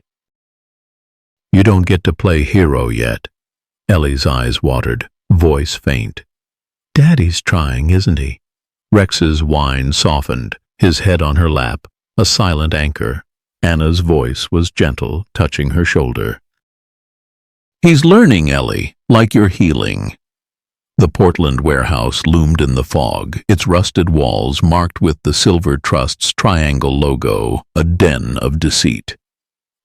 "You don't get to play hero yet." Ellie's eyes watered, voice faint. "Daddy's trying, isn't he?" Rex's whine softened, his head on her lap, a silent anchor. Anna's voice was gentle, touching her shoulder. "He's learning, Ellie, like you're healing." The Portland warehouse loomed in the fog, its rusted walls marked with the Silver Trust's triangle logo, a den of deceit.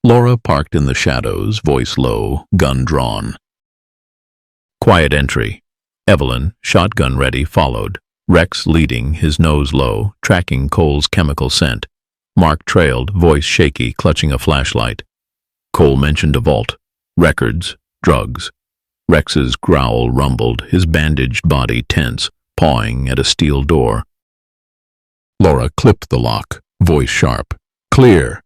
Laura parked in the shadows, voice low, gun drawn. Quiet entry. Evelyn, shotgun ready, followed. Rex leading, his nose low, tracking Cole's chemical scent. Mark trailed, voice shaky, clutching a flashlight. Cole mentioned a vault. Records, drugs. Rex's growl rumbled, his bandaged body tense, pawing at a steel door. Laura clipped the lock, voice sharp. "Clear."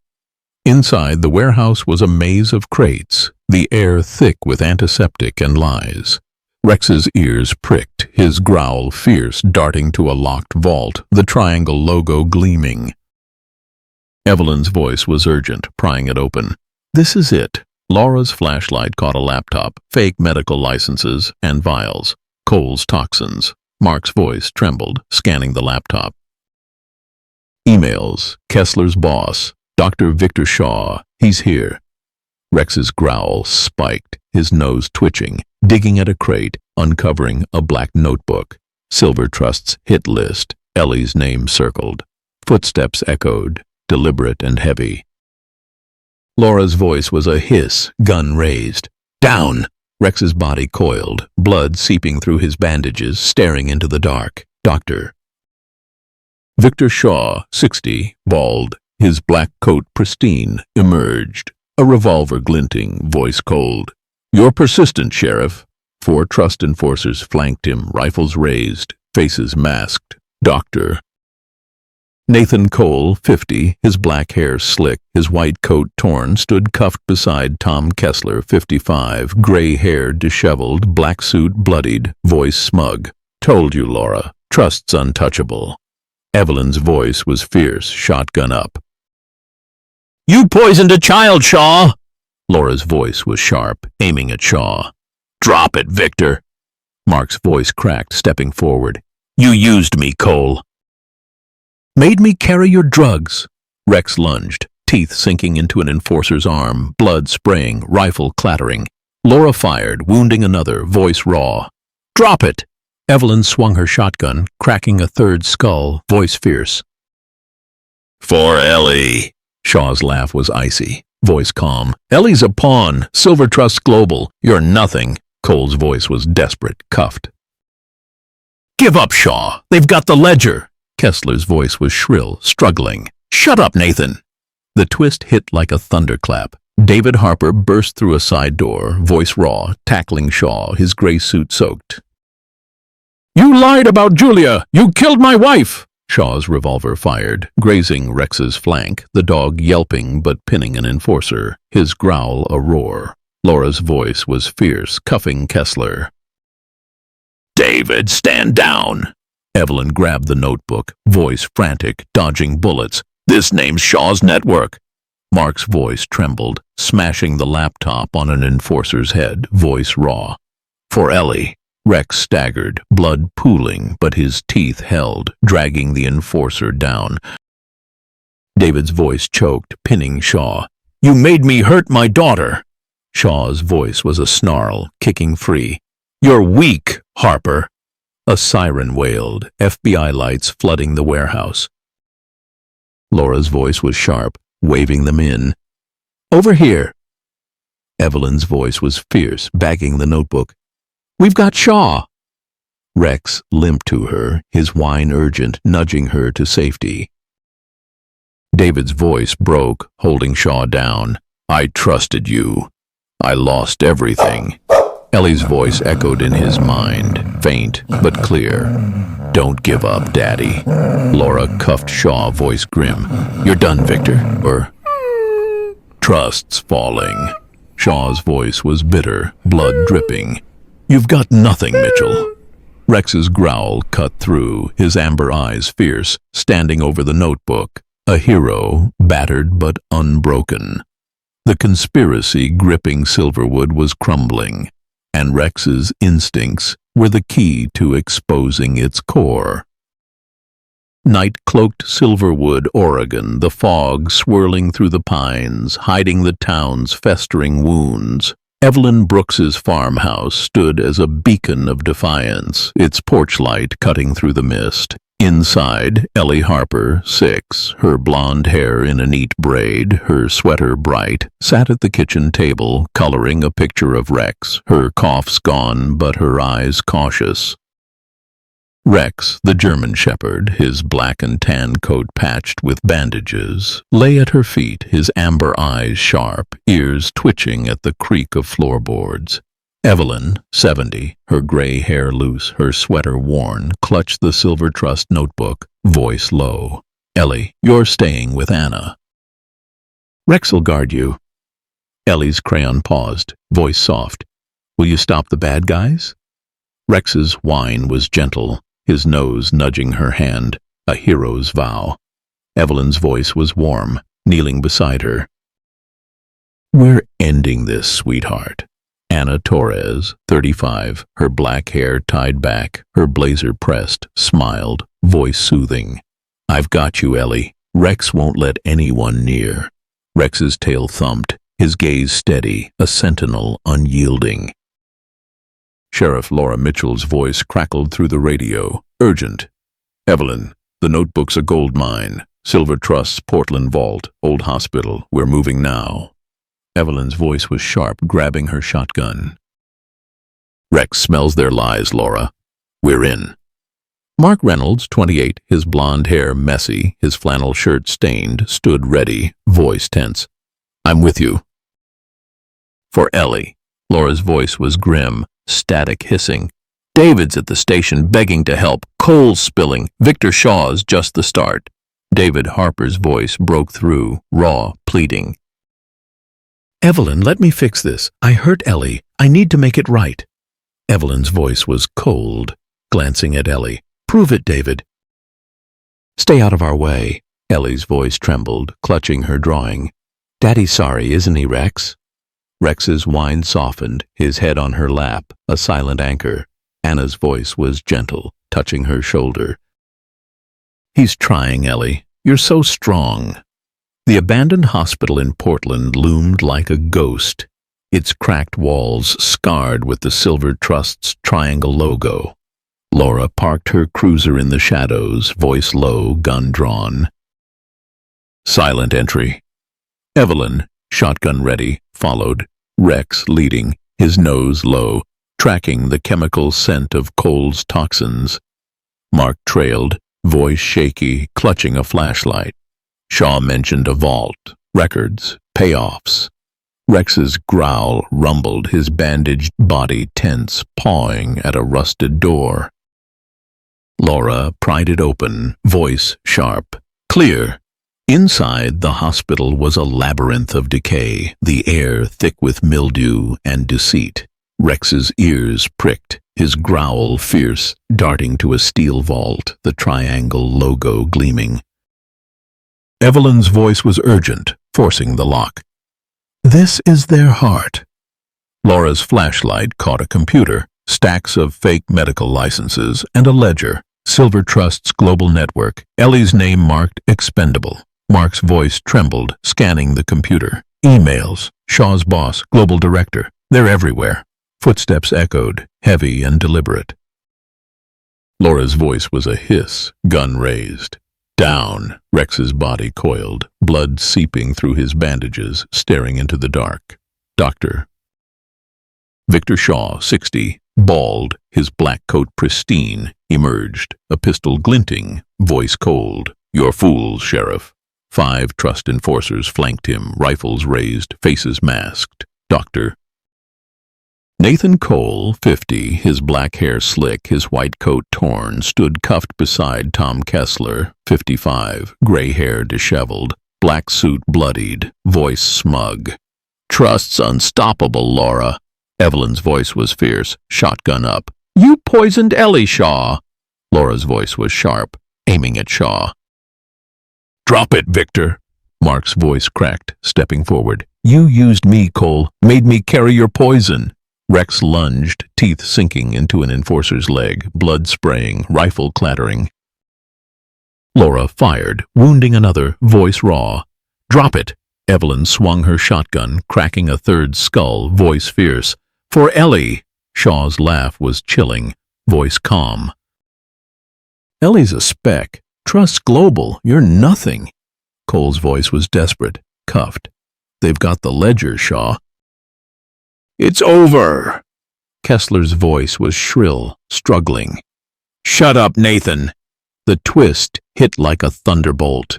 Inside, the warehouse was a maze of crates, the air thick with antiseptic and lies. Rex's ears pricked, his growl fierce, darting to a locked vault, the triangle logo gleaming. Evelyn's voice was urgent, prying it open. "This is it." Laura's flashlight caught a laptop, fake medical licenses, and vials. Cole's toxins. Mark's voice trembled, scanning the laptop. Emails. Kessler's boss. Dr. Victor Shaw. "He's here." Rex's growl spiked, his nose twitching, digging at a crate, uncovering a black notebook. Silver Trust's hit list. Ellie's name circled. Footsteps echoed, deliberate and heavy. Laura's voice was a hiss, gun raised. "Down!" Rex's body coiled, blood seeping through his bandages, staring into the dark. "Doctor." Victor Shaw, 60, bald, his black coat pristine, emerged, a revolver glinting, voice cold. "You're persistent, Sheriff." 4 trust enforcers flanked him, rifles raised, faces masked. "Doctor." Nathan Cole, 50, his black hair slick, his white coat torn, stood cuffed beside Tom Kessler, 55, gray hair disheveled, black suit bloodied, voice smug. "Told you, Laura. Trust's untouchable." Evelyn's voice was fierce, shotgun up. "You poisoned a child, Shaw!" Laura's voice was sharp, aiming at Shaw. "Drop it, Victor." Mark's voice cracked, stepping forward. "You used me, Cole." "Made me carry your drugs." Rex lunged, teeth sinking into an enforcer's arm, blood spraying, rifle clattering. Laura fired, wounding another, voice raw. "Drop it!" Evelyn swung her shotgun, cracking a third skull, voice fierce. "For Ellie." Shaw's laugh was icy, voice calm. "Ellie's a pawn, Silver Trust Global. You're nothing." Cole's voice was desperate, cuffed. "Give up, Shaw. They've got the ledger." Kessler's voice was shrill, struggling. "Shut up, Nathan." The twist hit like a thunderclap. David Harper burst through a side door, voice raw, tackling Shaw, his gray suit soaked. "You lied about Julia! You killed my wife!" Shaw's revolver fired, grazing Rex's flank, the dog yelping but pinning an enforcer, his growl a roar. Laura's voice was fierce, cuffing Kessler. "David, stand down!" Evelyn grabbed the notebook, voice frantic, dodging bullets. "This name's Shaw's network." Mark's voice trembled, smashing the laptop on an enforcer's head, voice raw. "For Ellie." Rex staggered, blood pooling, but his teeth held, dragging the enforcer down. David's voice choked, pinning Shaw. "You made me hurt my daughter." Shaw's voice was a snarl, kicking free. "You're weak, Harper." A siren wailed, FBI lights flooding the warehouse. Laura's voice was sharp, waving them in. "Over here." Evelyn's voice was fierce, bagging the notebook. "We've got Shaw." Rex limped to her, his whine urgent, nudging her to safety. David's voice broke, holding Shaw down. "I trusted you. I lost everything." Ellie's voice echoed in his mind, faint but clear. "Don't give up, Daddy." Laura cuffed Shaw, voice grim. "You're done, Victor, or—" "Trust's falling." Shaw's voice was bitter, blood dripping. "You've got nothing, Mitchell." Rex's growl cut through, his amber eyes fierce, standing over the notebook. A hero, battered but unbroken. The conspiracy gripping Silverwood was crumbling, and Rex's instincts were the key to exposing its core. Night-cloaked Silverwood, Oregon, the fog swirling through the pines, hiding the town's festering wounds. Evelyn Brooks's farmhouse stood as a beacon of defiance, its porch light cutting through the mist. Inside, Ellie Harper, 6, her blonde hair in a neat braid, her sweater bright, sat at the kitchen table, coloring a picture of Rex, her coughs gone but her eyes cautious. Rex, the German shepherd, his black and tan coat patched with bandages, lay at her feet, his amber eyes sharp, ears twitching at the creak of floorboards. Evelyn, 70, her gray hair loose, her sweater worn, clutched the Silver Trust notebook, voice low. "Ellie, you're staying with Anna." "Rex'll guard you." Ellie's crayon paused, voice soft. "Will you stop the bad guys?" Rex's whine was gentle, his nose nudging her hand, a hero's vow. Evelyn's voice was warm, kneeling beside her. "We're ending this, sweetheart." Anna Torres, 35, her black hair tied back, her blazer pressed, smiled, voice soothing. "I've got you, Ellie. Rex won't let anyone near." Rex's tail thumped, his gaze steady, a sentinel unyielding. Sheriff Laura Mitchell's voice crackled through the radio. "Urgent. Evelyn, the notebook's a gold mine. Silver Trust's Portland vault, old hospital. We're moving now." Evelyn's voice was sharp, grabbing her shotgun. "Rex smells their lies, Laura. We're in." Mark Reynolds, 28, his blonde hair messy, his flannel shirt stained, stood ready, voice tense. "I'm with you." For Ellie, Laura's voice was grim, static hissing. "David's at the station begging to help. Coal's spilling. Victor Shaw's just the start." David Harper's voice broke through, raw, pleading. "Evelyn, let me fix this. I hurt Ellie. I need to make it right." Evelyn's voice was cold, glancing at Ellie. "Prove it, David." "Stay out of our way." Ellie's voice trembled, clutching her drawing. "Daddy's sorry, isn't he, Rex?" Rex's whine softened, his head on her lap, a silent anchor. Anna's voice was gentle, touching her shoulder. "He's trying, Ellie. You're so strong." The abandoned hospital in Portland loomed like a ghost, its cracked walls scarred with the Silver Trust's triangle logo. Laura parked her cruiser in the shadows, voice low, gun drawn. Silent entry. Evelyn, shotgun ready, followed, Rex leading, his nose low, tracking the chemical scent of Cole's toxins. Mark trailed, voice shaky, clutching a flashlight. Shaw mentioned a vault, records, payoffs. Rex's growl rumbled, his bandaged body tense, pawing at a rusted door. Laura pried it open, voice sharp. "Clear." Inside, the hospital was a labyrinth of decay, the air thick with mildew and deceit. Rex's ears pricked, his growl fierce, darting to a steel vault, the triangle logo gleaming. Evelyn's voice was urgent, forcing the lock. "This is their heart." Laura's flashlight caught a computer, stacks of fake medical licenses, and a ledger. Silver Trust's global network, Ellie's name marked expendable. Mark's voice trembled, scanning the computer. Emails, Shaw's boss, global director. They're everywhere. Footsteps echoed, heavy and deliberate. Laura's voice was a hiss, gun raised. Down, Rex's body coiled, blood seeping through his bandages, staring into the dark. Doctor. Victor Shaw, 60, bald, his black coat pristine, emerged, a pistol glinting, voice cold. "You're fools, Sheriff." 5 trust enforcers flanked him, rifles raised, faces masked. Doctor. Nathan Cole, 50, his black hair slick, his white coat torn, stood cuffed beside Tom Kessler, 55, gray hair disheveled, black suit bloodied, voice smug. "Trust's unstoppable, Laura." Evelyn's voice was fierce, shotgun up. You poisoned Ellie, Shaw. Laura's voice was sharp, aiming at Shaw. Drop it, Victor. Mark's voice cracked, stepping forward. You used me, Cole, made me carry your poison. Rex lunged, teeth sinking into an enforcer's leg, blood spraying, rifle clattering. Laura fired, wounding another, voice raw. Drop it! Evelyn swung her shotgun, cracking a third skull, voice fierce. For Ellie! Shaw's laugh was chilling, voice calm. Ellie's a speck. Trust Global, you're nothing. Cole's voice was desperate, cuffed. They've got the ledger, Shaw. It's over! Kessler's voice was shrill, struggling. Shut up, Nathan! The twist hit like a thunderbolt.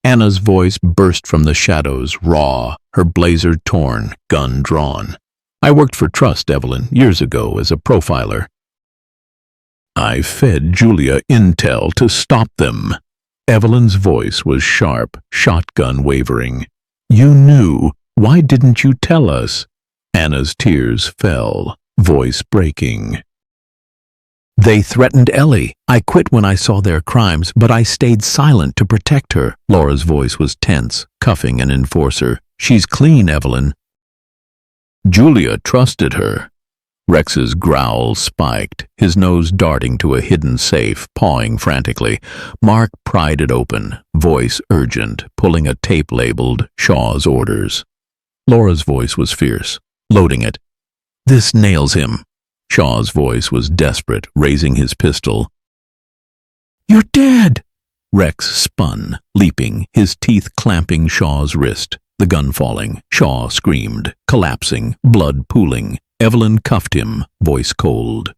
Anna's voice burst from the shadows, raw, her blazer torn, gun drawn. I worked for Trust, Evelyn, years ago as a profiler. I fed Julia intel to stop them. Evelyn's voice was sharp, shotgun wavering. You knew. Why didn't you tell us? Anna's tears fell, voice breaking. They threatened Ellie. I quit when I saw their crimes, but I stayed silent to protect her. Laura's voice was tense, cuffing an enforcer. She's clean, Evelyn. Julia trusted her. Rex's growl spiked, his nose darting to a hidden safe, pawing frantically. Mark pried it open, voice urgent, pulling a tape labeled Shaw's orders. Laura's voice was fierce, loading it. This nails him. Shaw's voice was desperate, raising his pistol. You're dead! Rex spun, leaping, his teeth clamping Shaw's wrist. The gun falling, Shaw screamed, collapsing, blood pooling. Evelyn cuffed him, voice cold.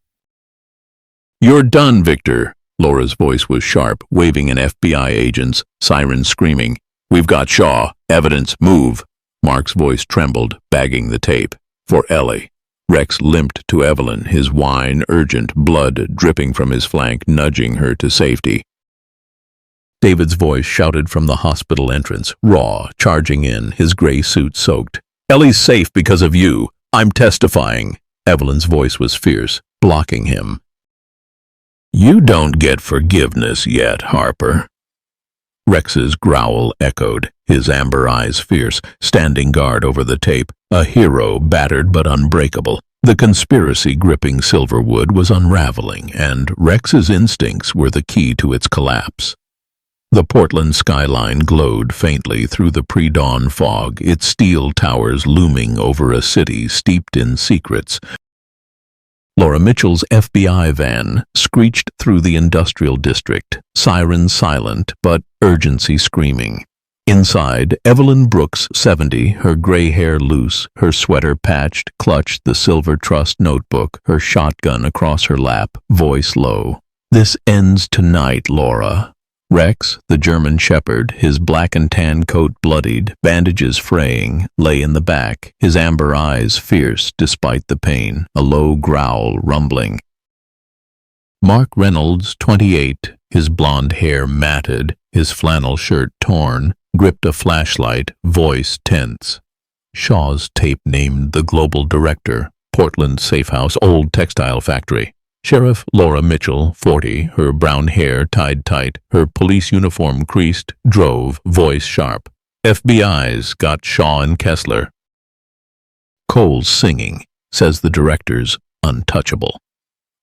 You're done, Victor. Laura's voice was sharp, waving an FBI agents, sirens screaming. We've got Shaw. Evidence, move. Mark's voice trembled, bagging the tape. For Ellie. Rex limped to Evelyn, his whine urgent, blood dripping from his flank, nudging her to safety. David's voice shouted from the hospital entrance, raw, charging in, his gray suit soaked. Ellie's safe because of you. I'm testifying. Evelyn's voice was fierce, blocking him. You don't get forgiveness yet, Harper. Rex's growl echoed, his amber eyes fierce, standing guard over the tape, a hero battered but unbreakable. The conspiracy gripping Silverwood was unraveling, and Rex's instincts were the key to its collapse. The Portland skyline glowed faintly through the pre-dawn fog, its steel towers looming over a city steeped in secrets. Laura Mitchell's FBI van screeched through the industrial district, sirens silent but urgency screaming. Inside, Evelyn Brooks, 70, her gray hair loose, her sweater patched, clutched the Silver Trust notebook, her shotgun across her lap, voice low. This ends tonight, Laura. Rex, the German shepherd, his black and tan coat bloodied, bandages fraying, lay in the back, his amber eyes fierce despite the pain, a low growl rumbling. Mark Reynolds, 28, his blonde hair matted, his flannel shirt torn, gripped a flashlight, voice tense. Shaw's tape named the global director, Portland Safe House, old textile factory. Sheriff Laura Mitchell, 40, her brown hair tied tight, her police uniform creased, drove, voice sharp. FBI's got Shaw and Kessler. Cole's singing, says the director's untouchable.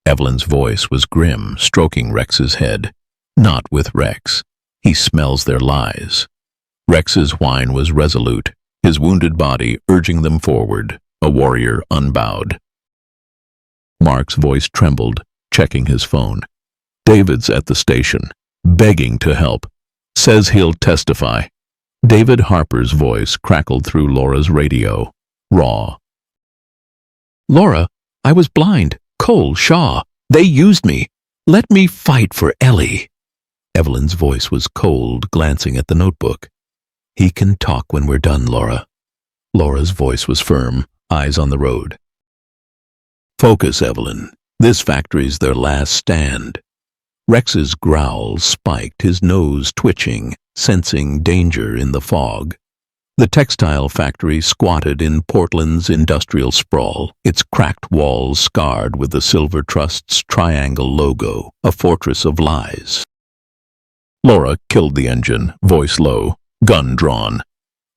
Evelyn's voice was grim, stroking Rex's head. Not with Rex. He smells their lies. Rex's whine was resolute, his wounded body urging them forward, a warrior unbowed. Mark's voice trembled, checking his phone. David's at the station, begging to help. Says he'll testify. David Harper's voice crackled through Laura's radio, raw. Laura, I was blind. Cole, Shaw, they used me. Let me fight for Ellie. Evelyn's voice was cold, glancing at the notebook. He can talk when we're done, Laura. Laura's voice was firm, eyes on the road. Focus, Evelyn. This factory's their last stand. Rex's growl spiked, his nose twitching, sensing danger in the fog. The textile factory squatted in Portland's industrial sprawl, its cracked walls scarred with the Silver Trust's triangle logo, a fortress of lies. Laura killed the engine, voice low, gun drawn.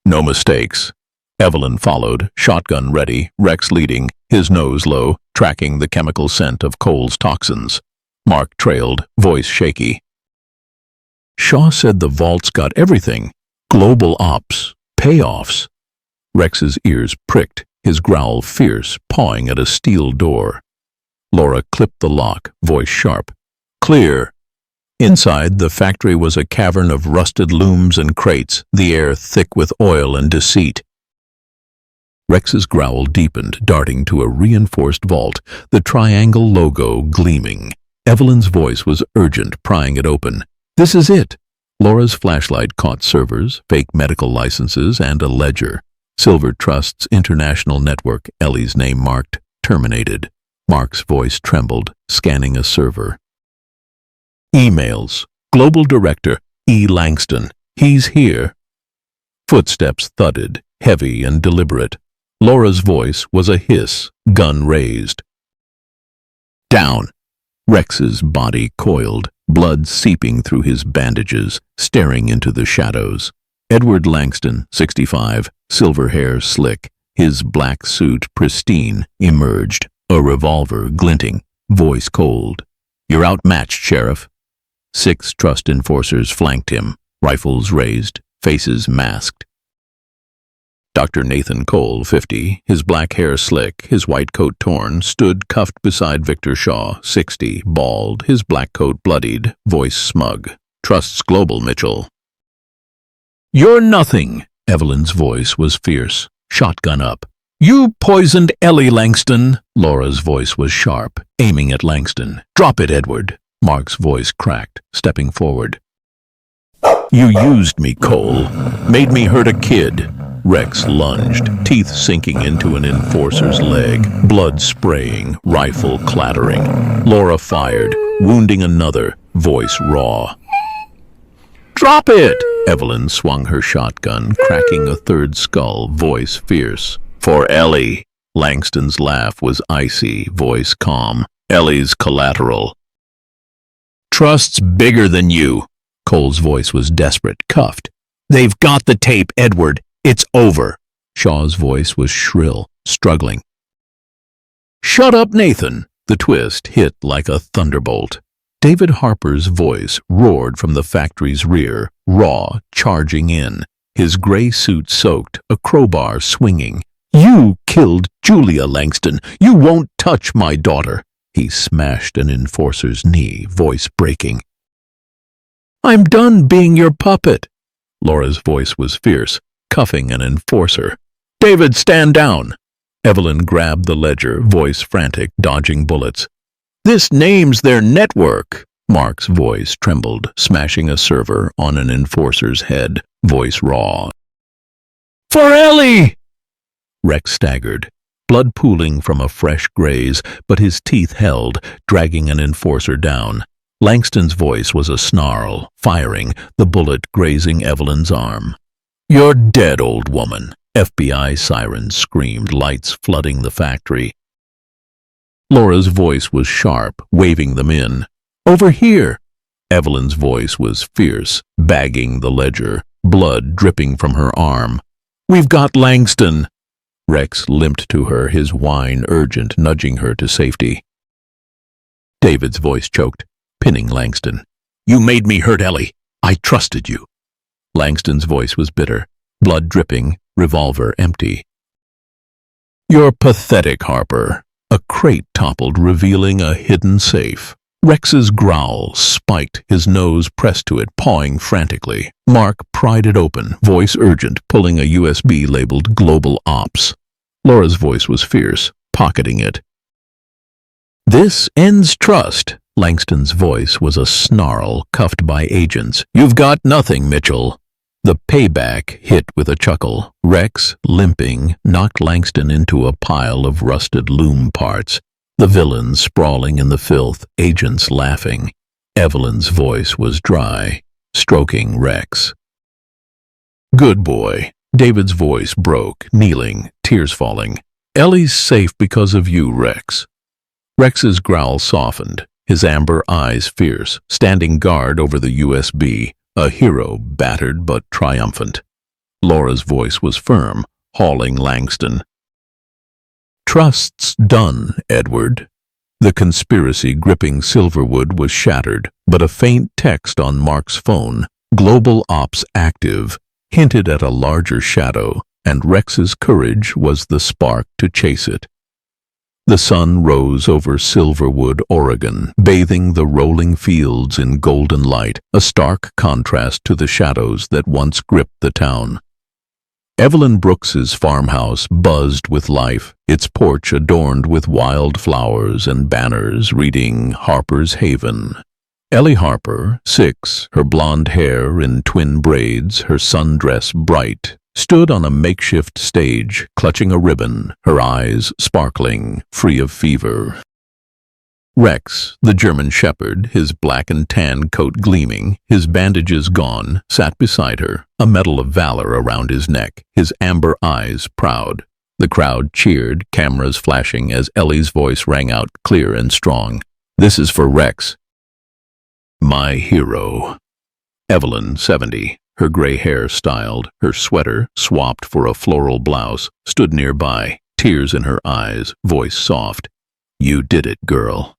No mistakes. Evelyn followed, shotgun ready, Rex leading, his nose low, tracking the chemical scent of Cole's toxins. Mark trailed, voice shaky. Shaw said the vault's got everything. Global ops, payoffs. Rex's ears pricked, his growl fierce, pawing at a steel door. Laura clipped the lock, voice sharp. Clear. Inside, the factory was a cavern of rusted looms and crates, the air thick with oil and deceit. Rex's growl deepened, darting to a reinforced vault, the triangle logo gleaming. Evelyn's voice was urgent, prying it open. This is it. Laura's flashlight caught servers, fake medical licenses, and a ledger. Silver Trust's international network, Ellie's name marked, terminated. Mark's voice trembled, scanning a server. Emails. Global Director, E. Langston. He's here. Footsteps thudded, heavy and deliberate. Laura's voice was a hiss, gun raised. Down. Rex's body coiled, blood seeping through his bandages, staring into the shadows. Edward Langston, 65, silver hair slick, his black suit pristine, emerged, a revolver glinting, voice cold. You're outmatched, Sheriff. 6 trust enforcers flanked him, rifles raised, faces masked. Dr. Nathan Cole, 50, his black hair slick, his white coat torn, stood cuffed beside Victor Shaw, 60, bald, his black coat bloodied, voice smug. Trusts Global, Mitchell. You're nothing, Evelyn's voice was fierce, shotgun up. You poisoned Ellie, Langston. Laura's voice was sharp, aiming at Langston. Drop it, Edward. Mark's voice cracked, stepping forward. You used me, Cole. Made me hurt a kid. Rex lunged, teeth sinking into an enforcer's leg, blood spraying, rifle clattering. Laura fired, wounding another, voice raw. Drop it! Evelyn swung her shotgun, cracking a third skull, voice fierce. For Ellie. Langston's laugh was icy, voice calm. Ellie's collateral. Trust's bigger than you. Cole's voice was desperate, cuffed. They've got the tape, Edward. It's over. Shaw's voice was shrill, struggling. Shut up, Nathan. The twist hit like a thunderbolt. David Harper's voice roared from the factory's rear, raw, charging in. His gray suit soaked, a crowbar swinging. You killed Julia, Langston. You won't touch my daughter. He smashed an enforcer's knee, voice breaking. I'm done being your puppet. Laura's voice was fierce, cuffing an enforcer. David, stand down. Evelyn grabbed the ledger, voice frantic, dodging bullets. This names their network. Mark's voice trembled, smashing a server on an enforcer's head, voice raw. For Ellie! Rex staggered, blood pooling from a fresh graze, but his teeth held, dragging an enforcer down. Langston's voice was a snarl, firing, the bullet grazing Evelyn's arm. You're dead, old woman. FBI sirens screamed, lights flooding the factory. Laura's voice was sharp, waving them in. Over here! Evelyn's voice was fierce, bagging the ledger, blood dripping from her arm. We've got Langston! Rex limped to her, his whine urgent, nudging her to safety. David's voice choked, pinning Langston. You made me hurt Ellie. I trusted you. Langston's voice was bitter, blood dripping, revolver empty. You're pathetic, Harper. A crate toppled, revealing a hidden safe. Rex's growl spiked, his nose pressed to it, pawing frantically. Mark pried it open, voice urgent, pulling a USB labeled Global Ops. Laura's voice was fierce, pocketing it. This ends trust. Langston's voice was a snarl, cuffed by agents. You've got nothing, Mitchell. The payback hit with a chuckle. Rex, limping, knocked Langston into a pile of rusted loom parts. The villain sprawling in the filth, agents laughing. Evelyn's voice was dry, stroking Rex. Good boy. David's voice broke, kneeling, tears falling. "Ellie's safe because of you, Rex." Rex's growl softened, his amber eyes fierce, standing guard over the USB, a hero battered but triumphant. Laura's voice was firm, hauling Langston. "Trust's done, Edward." The conspiracy gripping Silverwood was shattered, but a faint text on Mark's phone, "Global Ops active," hinted at a larger shadow, and Rex's courage was the spark to chase it. The sun rose over Silverwood, Oregon, bathing the rolling fields in golden light, a stark contrast to the shadows that once gripped the town. Evelyn Brooks's farmhouse buzzed with life, its porch adorned with wild flowers and banners reading Harper's Haven. Ellie Harper, 6, her blonde hair in twin braids, her sundress bright, stood on a makeshift stage, clutching a ribbon, her eyes sparkling, free of fever. Rex, the German shepherd, his black and tan coat gleaming, his bandages gone, sat beside her, a medal of valor around his neck, his amber eyes proud. The crowd cheered, cameras flashing as Ellie's voice rang out clear and strong. "This is for Rex, my hero." Evelyn, 70, her gray hair styled, her sweater swapped for a floral blouse, stood nearby, tears in her eyes, voice soft. "You did it, girl."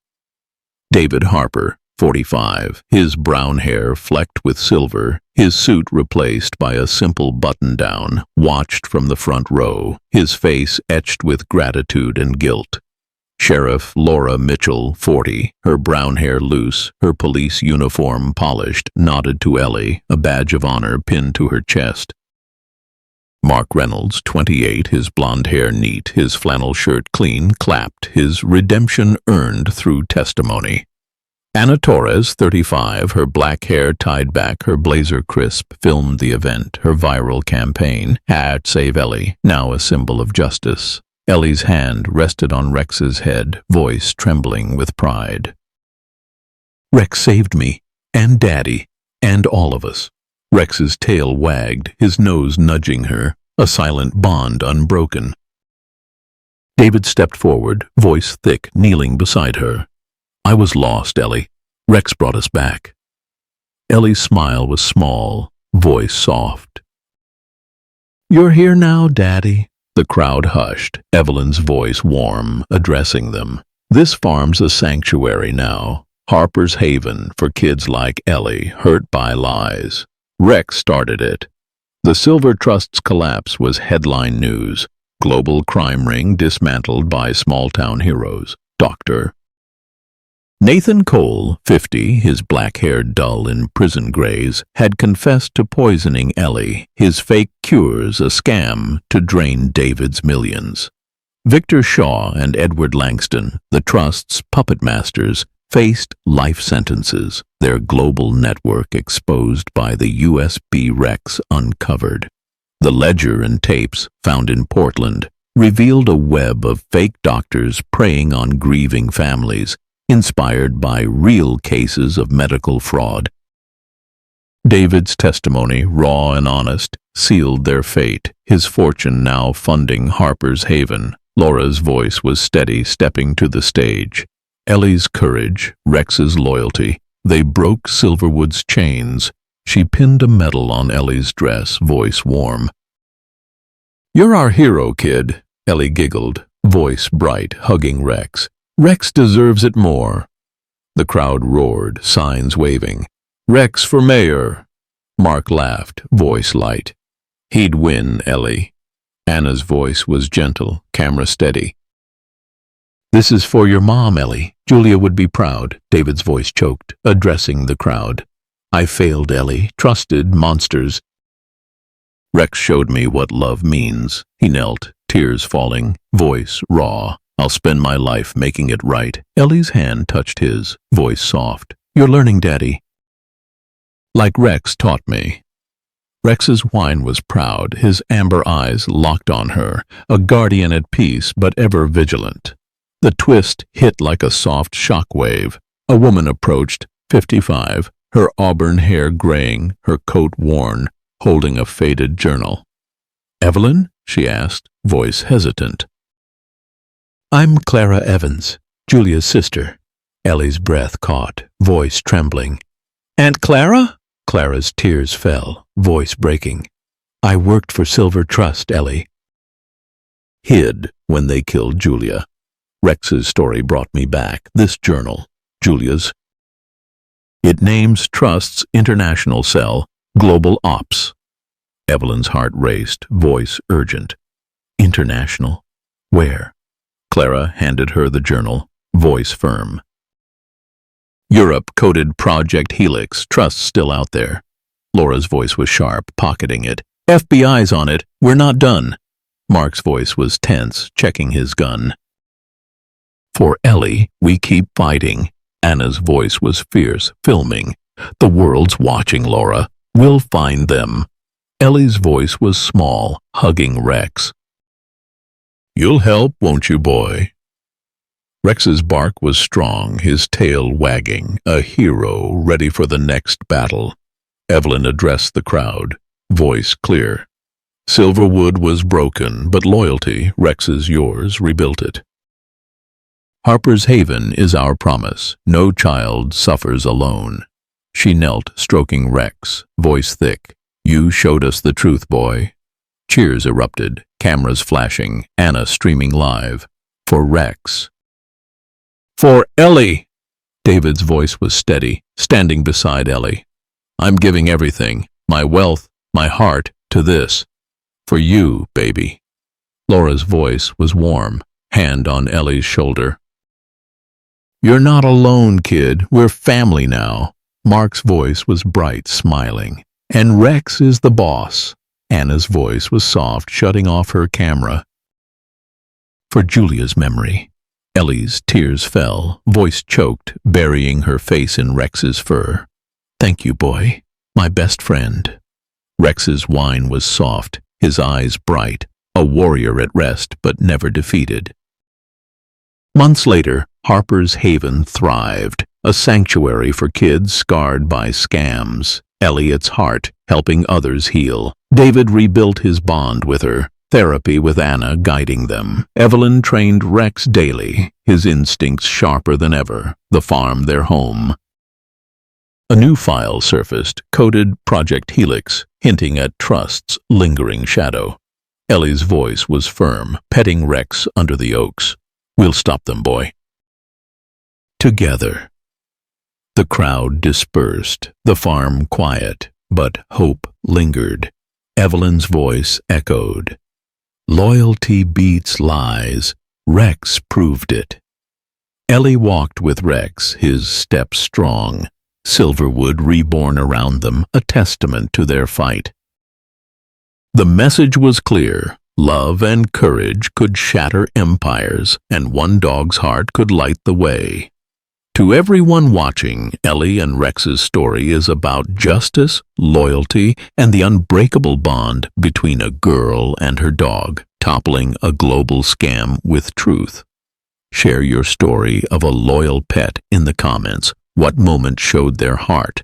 David Harper, 45, his brown hair flecked with silver, his suit replaced by a simple button-down, watched from the front row, his face etched with gratitude and guilt. Sheriff Laura Mitchell, 40, her brown hair loose, her police uniform polished, nodded to Ellie, a badge of honor pinned to her chest. Mark Reynolds, 28, his blonde hair neat, his flannel shirt clean, clapped, his redemption earned through testimony. Anna Torres, 35, her black hair tied back, her blazer crisp, filmed the event, her viral campaign, #SaveEllie, now a symbol of justice. Ellie's hand rested on Rex's head, voice trembling with pride. "Rex saved me, and Daddy, and all of us." Rex's tail wagged, his nose nudging her, a silent bond unbroken. David stepped forward, voice thick, kneeling beside her. "I was lost, Ellie. Rex brought us back." Ellie's smile was small, voice soft. "You're here now, Daddy." The crowd hushed, Evelyn's voice warm, addressing them. "This farm's a sanctuary now, Harper's Haven for kids like Ellie, hurt by lies. Rex started it." The Silver Trust's collapse was headline news. Global crime ring dismantled by small-town heroes. Dr. Nathan Cole, 50, his black hair dull in prison grays, had confessed to poisoning Ellie, his fake cures a scam to drain David's millions. Victor Shaw and Edward Langston, the Trust's puppet masters, faced life sentences, their global network exposed by the USB Rex uncovered. The ledger and tapes, found in Portland, revealed a web of fake doctors preying on grieving families, inspired by real cases of medical fraud. David's testimony, raw and honest, sealed their fate, his fortune now funding Harper's Haven. Laura's voice was steady, stepping to the stage. Ellie's courage, Rex's loyalty, they broke Silverwood's chains. She pinned a medal on Ellie's dress, voice warm. "You're our hero, kid," Ellie giggled, voice bright, hugging Rex. "Rex deserves it more." The crowd roared, signs waving. "Rex for mayor." Mark laughed, voice light. "He'd win, Ellie." Anna's voice was gentle, camera steady. "This is for your mom, Ellie. Julia would be proud." David's voice choked, addressing the crowd. "I failed, Ellie. Trusted monsters." Rex showed me what love means. He knelt, tears falling, voice raw. "I'll spend my life making it right." Ellie's hand touched his, voice soft. "You're learning, Daddy." "Like Rex taught me." Rex's whine was proud, his amber eyes locked on her, a guardian at peace but ever vigilant. The twist hit like a soft shock wave. A woman approached, 55, her auburn hair graying, her coat worn, holding a faded journal. "Evelyn?" she asked, voice hesitant. I'm Clara Evans, Julia's sister. Ellie's breath caught, voice trembling. Aunt Clara? Clara's tears fell, voice breaking. I worked for Silver Trust, Ellie. Hid when they killed Julia. Rex's story brought me back. This journal, Julia's. It names Trust's international cell, Global Ops. Evelyn's heart raced, voice urgent. International? Where? Clara handed her the journal, voice firm. Europe coded Project Helix. Trust's still out there. Laura's voice was sharp, pocketing it. FBI's on it. We're not done. Mark's voice was tense, checking his gun. For Ellie, we keep fighting. Anna's voice was fierce, filming. The world's watching, Laura. We'll find them. Ellie's voice was small, hugging Rex. You'll help, won't you, boy? Rex's bark was strong, his tail wagging, a hero ready for the next battle. Evelyn addressed the crowd, voice clear. Silverwood was broken, but loyalty, Rex's yours, rebuilt it. Harper's Haven is our promise. No child suffers alone. She knelt, stroking Rex, voice thick. You showed us the truth, boy. Cheers erupted, cameras flashing, Anna streaming live. For Rex. For Ellie! David's voice was steady, standing beside Ellie. I'm giving everything, my wealth, my heart, to this. For you, baby. Laura's voice was warm, hand on Ellie's shoulder. You're not alone, kid. We're family now. Mark's voice was bright, smiling. And Rex is the boss. Anna's voice was soft, shutting off her camera. For Julia's memory. Ellie's tears fell, voice choked, burying her face in Rex's fur. Thank you, boy, my best friend. Rex's whine was soft, his eyes bright, a warrior at rest but never defeated. Months later, Harper's Haven thrived, a sanctuary for kids scarred by scams. Elliot's heart, helping others heal. David rebuilt his bond with her, therapy with Anna guiding them. Evelyn trained Rex daily, his instincts sharper than ever, the farm their home. A new file surfaced, coded Project Helix, hinting at Trust's lingering shadow. Ellie's voice was firm, petting Rex under the oaks. We'll stop them, boy. Together. The crowd dispersed, the farm quiet, but hope lingered. Evelyn's voice echoed. Loyalty beats lies. Rex proved it. Ellie walked with Rex, his step strong. Silverwood reborn around them, a testament to their fight. The message was clear. Love and courage could shatter empires, and one dog's heart could light the way. To everyone watching, Ellie and Rex's story is about justice, loyalty, and the unbreakable bond between a girl and her dog, toppling a global scam with truth. Share your story of a loyal pet in the comments. What moment showed their heart?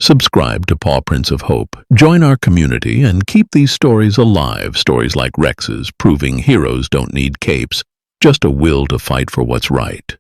Subscribe to Pawprints of Hope. Join our community and keep these stories alive. Stories like Rex's, proving heroes don't need capes, just a will to fight for what's right.